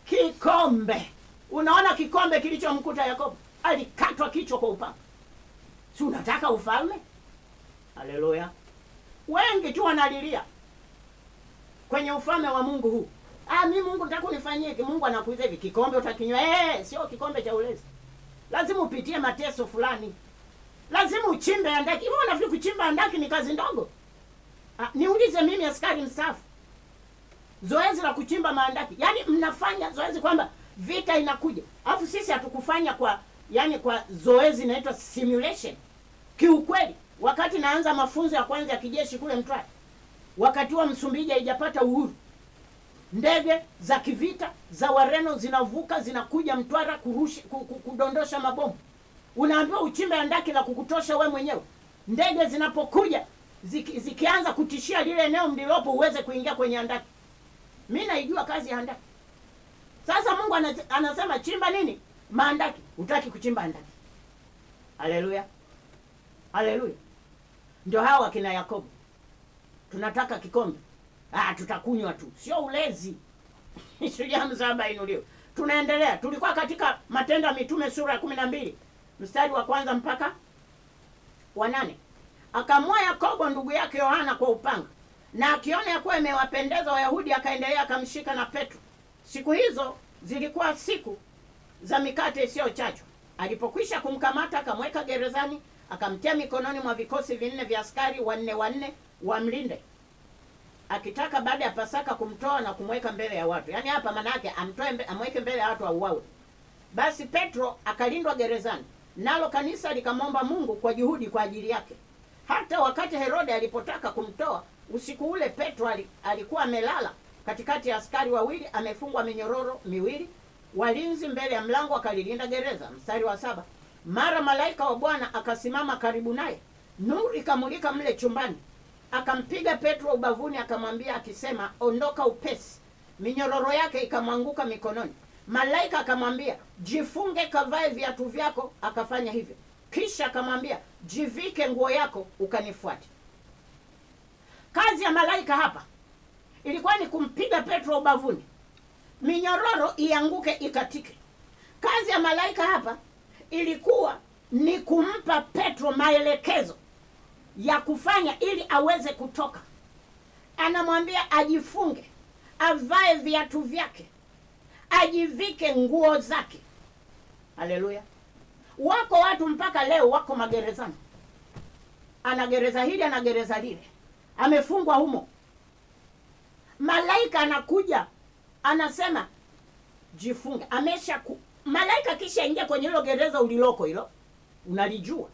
Speaker 1: Kikombe. Unaona kikombe kilichomkuta Yakobo? Alikatwa kichwa kwa upanga. Si unataka ufalme? Haleluya. Wengi tu wanalilia kwenye ufalme wa Mungu huu. Mimi Mungu nataka unifanyie. Mungu anakuita hivi, kikombe utakinywa. Sio kikombe cha ulezi. Lazima upitie mateso fulani. Lazima uchimbe andaki. Hivi unafikiri kuchimba andaki ni kazi ndogo? Niulize mimi askari mstaafu. Zoezi la kuchimba maandaki. Yaani mnafanya zoezi kwamba vita inakuja. Alafu sisi hatukufanya kwa zoezi inaitwa simulation. Kiukweli, wakati naanza mafunzo ya kwanza ya kijeshi kule Mtwara, wakati wa Msumbiji haijapata uhuru, ndege za kivita za Wareno zinavuka zinakuja Mtwara kudondosha mabomu. Unaambiwa uchimbe andaki la kukutosha we mwenyewe. Ndege zinapokuja zikianza kutishia lile eneo mlilopo uweze kuingia kwenye andaki. Mimi naijua kazi ya andaki. Sasa Mungu anasema chimba nini? Maandaki. Hutaki kuchimba andaki. Haleluya. Haleluya. Ndio hawa kina Yakobo. Tunataka kikombe. Tutakunywa tu. Sio ulezi. Shujaa mzaba inuliwe. Tunaendelea. Tulikuwa katika Matendo ya Mitume sura ya 12 mstari wa 1 mpaka wa 8. Akamua Yakobo ndugu yake Yohana kwa upanga, na akiona ya kuwa imewapendeza Wayahudi akaendelea akamshika na Petro. Siku hizo zilikuwa siku za mikate isiyochachwa. Alipokwisha kumkamata akamweka gerezani, akamtia mikononi mwa vikosi 4 vya askari 4 wamlinde. akitaka baada ya Pasaka kumtoa na kumweka mbele ya watu. Yaani hapa maana yake amweke mbele ya watu auawe. Basi Petro akalindwa gerezani, nalo kanisa likamwomba Mungu kwa juhudi kwa ajili yake. Hata wakati Herode alipotaka kumtoa, usiku ule Petro alikuwa amelala katikati ya askari wawili, amefungwa minyororo miwili. Walinzi mbele ya mlango akalilinda gereza. Mstari wa 7. Mara malaika wa Bwana akasimama karibu naye, nuru ikamulika mle chumbani. Akampiga Petro ubavuni, akamwambia akisema, ondoka upesi. Minyororo yake ikamwanguka mikononi. Malaika akamwambia, jifunge, kavae viatu vyako. Akafanya hivyo. Kisha akamwambia, jivike nguo yako, ukanifuate. Kazi ya malaika hapa ilikuwa ni kumpiga Petro ubavuni, minyororo ianguke, ikatike. Kazi ya malaika hapa ilikuwa ni kumpa Petro maelekezo ya kufanya ili aweze kutoka. Anamwambia ajifunge, avae viatu vyake, ajivike nguo zake. Haleluya. Wako watu mpaka leo wako magerezani. Ana gereza hili, ana gereza lile, amefungwa humo. Malaika anakuja anasema jifunge. Malaika kisha ingia kwenye hilo gereza uliloko hilo, unalijua.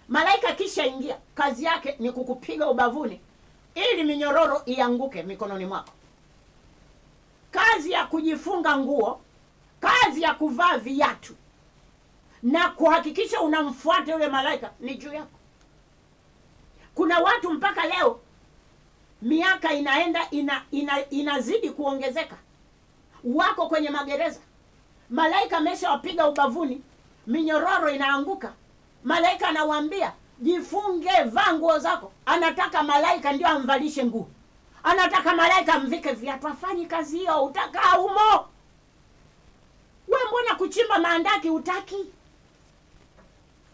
Speaker 1: Malaika kisha ingia, kazi yake ni kukupiga ubavuni ili minyororo ianguke mikononi mwako. Kazi ya kujifunga nguo, kazi ya kuvaa viatu na kuhakikisha unamfuata yule malaika ni juu yako. Kuna watu mpaka leo, miaka inaenda inazidi kuongezeka, wako kwenye magereza. Malaika ameshawapiga ubavuni, minyororo inaanguka. Malaika anawaambia jifunge, vaa nguo zako. Anataka malaika ndio amvalishe nguo, anataka malaika amvike viatu. Afanyi kazi hiyo, utakaa humo. Wewe mbona kuchimba maandaki utaki?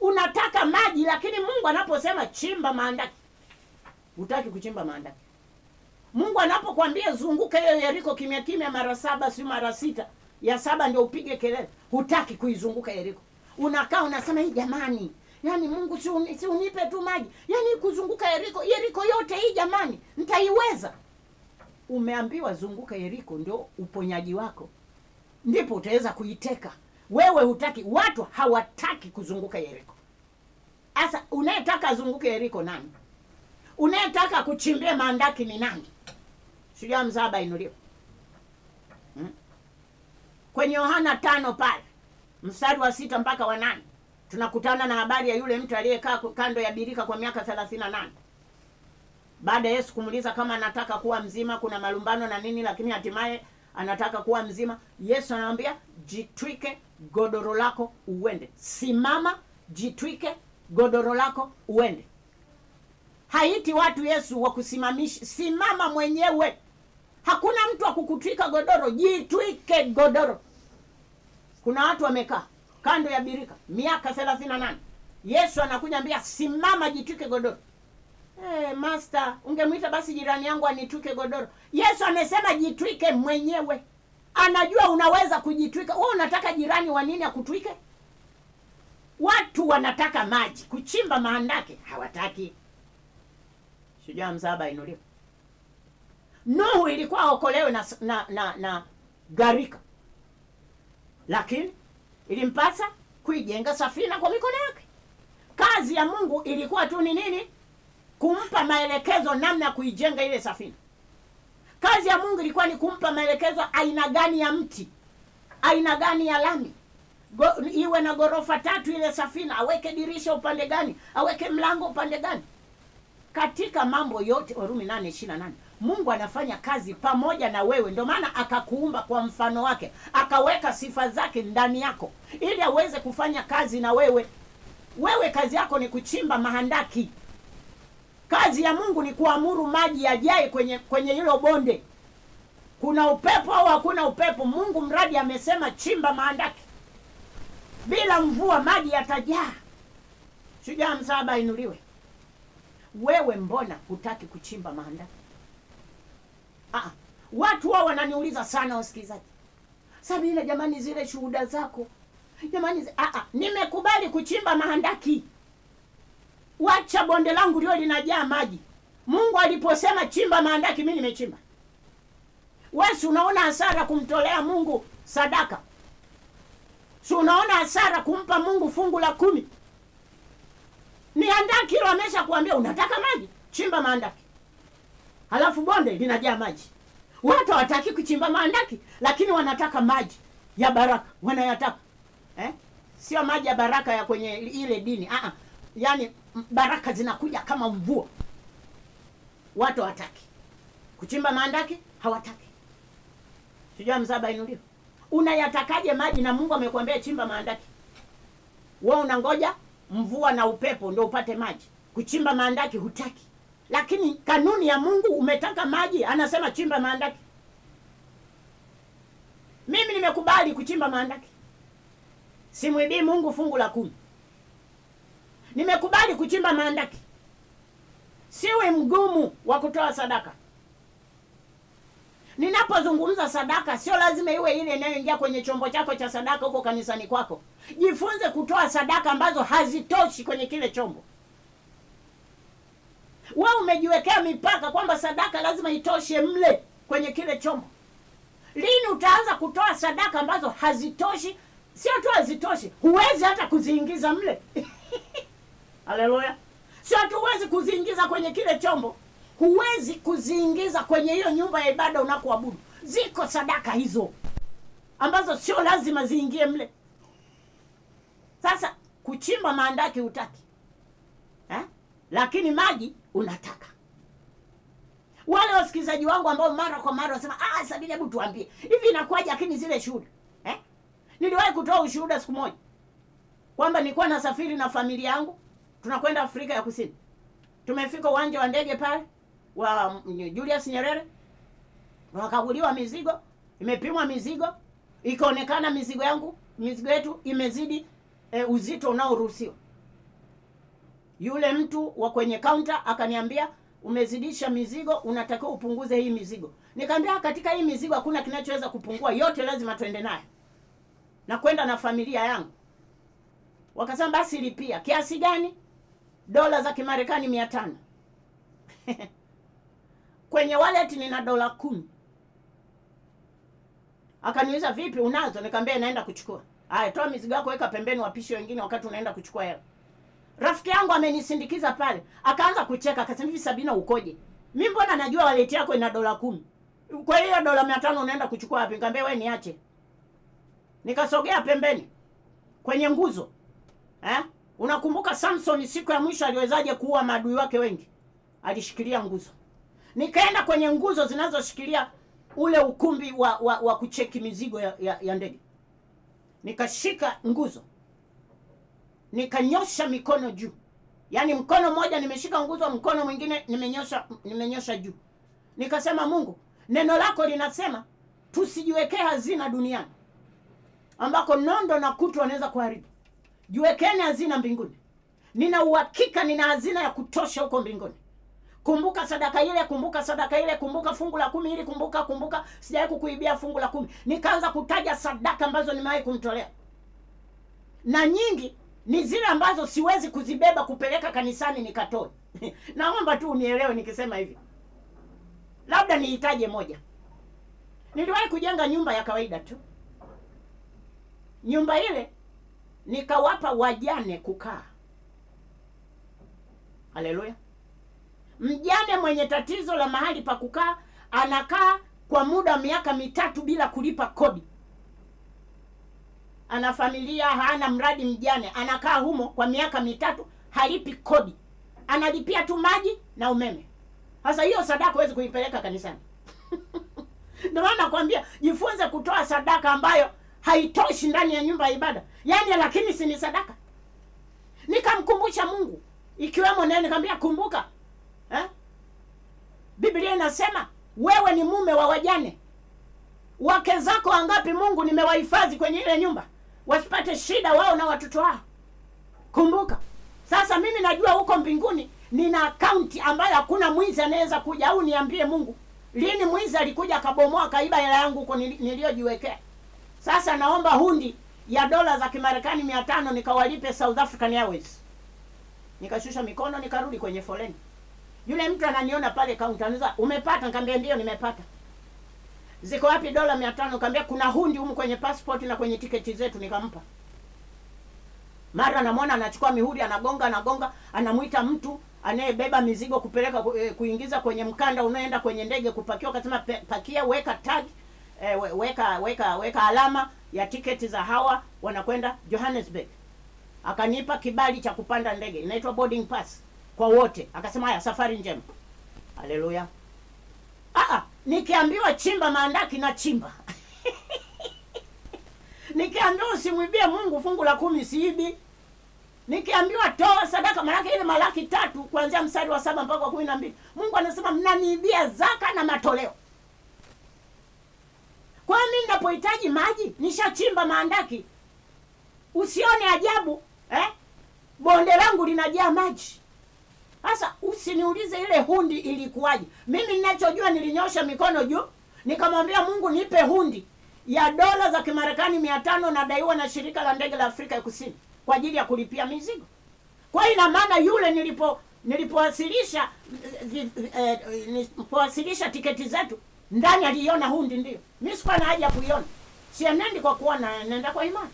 Speaker 1: Unataka maji, lakini Mungu anaposema chimba maandaki, utaki kuchimba maandaki. Mungu anapokuambia zunguka hiyo Yeriko kimya kimya mara 7 si mara 6, ya 7 ndio upige kelele, hutaki kuizunguka Yeriko. Unakaa unasema hii jamani, yani Mungu si unipe tu maji, yani kuzunguka Yeriko yote hii jamani, nitaiweza? Umeambiwa zunguka Yeriko ndio uponyaji wako, ndipo utaweza kuiteka. Wewe hutaki, watu hawataki kuzunguka Yeriko. Asa unayetaka azunguke Yeriko nani? Unayetaka kuchimbia maandaki ni nani? Shujaa mzaba inuliwa. Kwenye Yohana 5 pale mstari wa 6 mpaka wa 8 tunakutana na habari ya yule mtu aliyekaa kando ya birika kwa miaka 38. Baada ya Yesu kumuuliza kama anataka kuwa mzima, kuna malumbano na nini, lakini hatimaye anataka kuwa mzima. Yesu anamwambia jitwike godoro lako uende. Simama, jitwike godoro lako uende. Haiti watu Yesu wa kusimamisha, simama mwenyewe. Hakuna mtu wa kukutwika godoro, jitwike godoro. Kuna watu wamekaa kando ya birika miaka 38. Yesu anakuja ambia simama, jitwike godoro. Master, ungemuita basi jirani yangu anitwike godoro. Yesu amesema jitwike mwenyewe. Anajua unaweza kujitwika. Wewe unataka jirani wa nini akutwike? Watu wanataka maji, kuchimba maandake hawataki. Shujaa mzaba inuliwa. Nuhu ilikuwa okolewe na gharika, lakini ilimpasa kuijenga safina kwa mikono yake. Kazi ya Mungu ilikuwa tu ni nini? Kumpa maelekezo namna ya kuijenga ile safina. Kazi ya Mungu ilikuwa ni kumpa maelekezo aina gani ya mti, aina gani ya lami, iwe na ghorofa 3 ile safina, aweke dirisha upande gani, aweke mlango upande gani. Katika mambo yote, Warumi 8:28, Mungu anafanya kazi pamoja na wewe. Ndio maana akakuumba kwa mfano wake, akaweka sifa zake ndani yako ili aweze kufanya kazi na wewe. Wewe kazi yako ni kuchimba mahandaki. Kazi ya Mungu ni kuamuru maji yajae kwenye hilo bonde. Kuna upepo au hakuna upepo, Mungu mradi amesema chimba mahandaki. Bila mvua maji yatajaa. Shujaa msaba inuliwe. Wewe mbona hutaki kuchimba mahandaki? Watu wao wananiuliza sana wasikilizaji, Sabina jamani, zile shuhuda zako jamani, nimekubali kuchimba mahandaki. Wacha bonde langu lio linajaa maji. Mungu aliposema chimba maandaki, mimi nimechimba. Wewe si unaona hasara kumtolea Mungu sadaka? Si unaona hasara kumpa Mungu fungu la 10? Ni handaki hilo, amesha kuambia unataka maji, chimba maandaki. Halafu bonde linajaa maji. Watu hawataki kuchimba maandaki, lakini wanataka maji ya baraka, wanayataka. Sio maji ya baraka ya kwenye ile dini. Yaani baraka zinakuja kama mvua. Watu hawataki kuchimba maandaki, hawataki. Sijua mzaba inuliwa. Unayatakaje maji na Mungu amekwambia chimba maandaki? Wewe unangoja mvua na upepo ndio upate maji. Kuchimba maandaki hutaki. Lakini kanuni ya Mungu, umetaka maji, anasema chimba maandaki. Mimi nimekubali kuchimba maandaki. Simwibii Mungu fungu la 10. Nimekubali kuchimba maandaki. Siwe mgumu wa kutoa sadaka. Ninapozungumza sadaka, sio lazima iwe ile inayoingia kwenye chombo chako cha sadaka huko kanisani kwako. Jifunze kutoa sadaka ambazo hazitoshi kwenye kile chombo. Wewe umejiwekea mipaka kwamba sadaka lazima itoshe mle kwenye kile chombo. Lini utaanza kutoa sadaka ambazo hazitoshi? Sio tu hazitoshi, huwezi hata kuziingiza mle. Haleluya. Sio tu huwezi kuziingiza kwenye kile chombo, huwezi kuziingiza kwenye hiyo nyumba ya ibada unakoabudu. Ziko sadaka hizo ambazo sio lazima ziingie mle. Sasa kuchimba maandaki hutaki, lakini maji unataka. Wale wasikilizaji wangu ambao mara kwa mara wasema, Sabina, hebu tuambie hivi inakuwaje lakini zile shuhuda. Niliwahi kutoa ushuhuda siku moja kwamba nilikuwa nasafiri na familia yangu, tunakwenda Afrika ya Kusini. Tumefika uwanja wa ndege pale wa Julius Nyerere. Wakaguliwa mizigo, imepimwa mizigo, ikaonekana mizigo yetu imezidi uzito unaoruhusiwa. Yule mtu wa kwenye counter akaniambia, umezidisha mizigo, unatakiwa upunguze hii mizigo. Nikamwambia, katika hii mizigo hakuna kinachoweza kupungua, yote lazima tuende nayo na kwenda na familia yangu. Wakasema basi lipia. Kiasi gani? Dola za Kimarekani 500. Kwenye wallet nina dola 10. Akaniuliza, vipi unazo? Nikamwambia naenda kuchukua. Haya, toa mizigo yako, weka pembeni, wapishi wengine wakati unaenda kuchukua hela. Rafiki yangu amenisindikiza pale, akaanza kucheka, akasema, hivi Sabina ukoje? Mimi mbona najua wallet yako ina dola 10. Kwa hiyo dola 500 unaenda kuchukua wapi? Nikamwambia wewe niache. Nikasogea pembeni kwenye nguzo. Unakumbuka Samson siku ya mwisho aliwezaje kuua maadui wake wengi? Alishikilia nguzo. Nikaenda kwenye nguzo zinazoshikilia ule ukumbi wa kucheki mizigo ya ndege. Nikashika nguzo. Nikanyosha mikono juu. Yaani mkono mmoja nimeshika nguzo, mkono mwingine nimenyosha juu. Nikasema, Mungu, neno lako linasema tusijiwekee hazina duniani ambako nondo na kutu wanaweza kuharibu. Jiwekeni hazina mbinguni. Nina uhakika nina hazina ya kutosha huko mbinguni. Kumbuka sadaka ile, kumbuka sadaka ile, kumbuka fungu la 10 ili kumbuka sijawahi kukuibia fungu la 10. Nikaanza kutaja sadaka ambazo nimewahi kumtolea. Na nyingi ni zile ambazo siwezi kuzibeba kupeleka kanisani nikatoe. Naomba tu unielewe nikisema hivi. Labda nihitaje moja. Niliwahi kujenga nyumba ya kawaida tu. Nyumba ile nikawapa wajane kukaa. Haleluya. Mjane mwenye tatizo la mahali pa kukaa anakaa kwa muda wa miaka 3 bila kulipa kodi. Ana familia, hana mradi, mjane anakaa humo kwa miaka 3 halipi kodi. Analipia tu maji na umeme. Sasa hiyo sadaka huwezi kuipeleka kanisani. Ndio maana nakwambia jifunze kutoa sadaka ambayo haitoshi ndani ya nyumba ya ibada. Yaani lakini si ni sadaka. Nikamkumbusha Mungu ikiwemo neno, nikamwambia kumbuka. Biblia inasema wewe ni mume wa wajane. Wake zako wangapi Mungu nimewahifadhi kwenye ile nyumba wasipate shida wao na watoto wao. Kumbuka. Sasa mimi najua huko mbinguni nina akaunti ambayo hakuna mwizi anaweza kuja. Au niambie Mungu, lini mwizi alikuja akabomoa kaiba hela yangu huko niliyojiwekea? Sasa naomba hundi ya dola za Kimarekani 500 nikawalipe South African Airways. Nikashusha mikono, nikarudi kwenye foleni. Yule mtu ananiona pale kaunta, anauliza umepata? Nikamwambia ndio nimepata. Ziko wapi dola 500? Nikamwambia kuna hundi humu kwenye passport na kwenye tiketi zetu. Nikampa. Mara namwona anachukua mihuri, anagonga, anamuita mtu anayebeba mizigo kupeleka kuingiza kwenye mkanda unaoenda kwenye ndege kupakiwa. Akasema pakia, weka tag, weka alama ya tiketi za hawa wanakwenda Johannesburg. Akanipa kibali cha kupanda ndege, inaitwa boarding pass kwa wote. Akasema haya, safari njema. Haleluya. Nikiambiwa chimba maandaki na chimba. Nikiambiwa usimwibie Mungu fungu la 10 siibi. Nikiambiwa toa sadaka, maana ile Malaki 3 kuanzia mstari wa 7 mpaka 12. Mungu anasema mnaniibia zaka na matoleo. Kwa mimi ninapohitaji maji nishachimba maandaki. Usione ajabu, bonde langu linajaa maji. Sasa usiniulize ile hundi ilikuwaje. Mimi ninachojua nilinyosha mikono juu, nikamwambia Mungu nipe hundi ya dola za Kimarekani 500 na daiwa na shirika la ndege la Afrika ya Kusini kwa ajili ya kulipia mizigo. Kwa ina maana yule nilipowasilisha tiketi zetu, ndani aliona hundi ndio. Mimi sikuwa na haja kuiona. Sienendi kwa kuona, nenda kwa imani.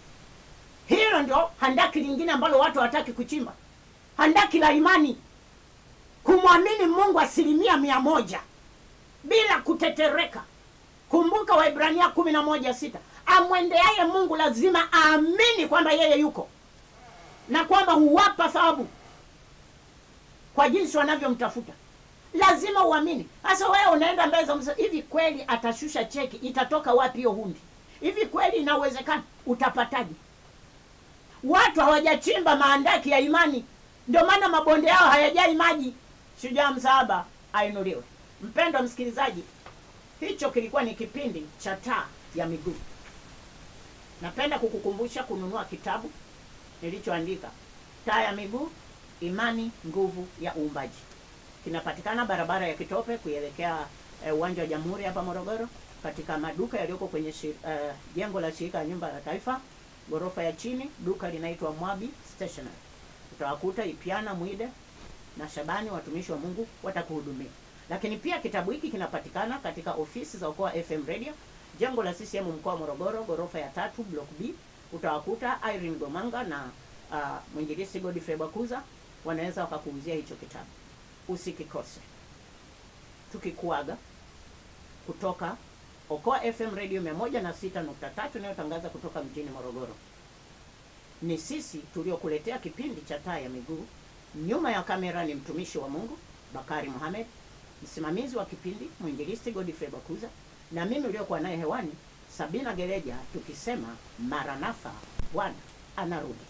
Speaker 1: Hilo ndio handaki lingine ambalo watu hawataki kuchimba. Handaki la imani. Kumwamini Mungu 100% bila kutetereka. Kumbuka Waebrania 11:6. Amwendeaye Mungu lazima aamini kwamba yeye yuko na kwamba huwapa thawabu kwa jinsi wanavyomtafuta. Lazima uamini. Sasa wewe unaenda mbele za Mungu, hivi kweli atashusha cheki? Itatoka wapi hiyo hundi? Hivi kweli inawezekana? Utapataje? Watu hawajachimba maandaki ya imani, ndio maana mabonde yao hayajai maji. Shujaa msaaba ainuliwe. Mpendwa msikilizaji, hicho kilikuwa ni kipindi cha Taa ya Miguu. Napenda kukukumbusha kununua kitabu nilichoandika, Taa ya Miguu, Imani Nguvu ya Uumbaji. Kinapatikana barabara ya Kitope kuelekea uwanja wa Jamhuri hapa Morogoro, katika maduka yaliyoko kwenye jengo la shirika la nyumba ya taifa, ghorofa ya chini. Duka linaitwa Mwabi Stationery. Utawakuta Ipiana, Mwide na Shabani, watumishi wa Mungu watakuhudumia. Lakini pia kitabu hiki kinapatikana katika ofisi za Okoa FM Radio, jengo la CCM mkoa wa Morogoro, ghorofa ya 3 block B. Utawakuta Irene Gomanga na mwinjilisti Godfrey Bakuza, wanaweza wakakuuzia hicho kitabu. Usikikose. Tukikuaga kutoka Okoa FM Radio 106.3 inayotangaza kutoka mjini Morogoro. Ni sisi tuliokuletea kipindi cha Taa ya Miguu. Nyuma ya kamera ni mtumishi wa Mungu Bakari Mohamed, msimamizi wa kipindi mwinjilisti Godfrey Bakuza, na mimi uliokuwa naye hewani Sabina Gereja, tukisema Maranatha, Bwana anarudi.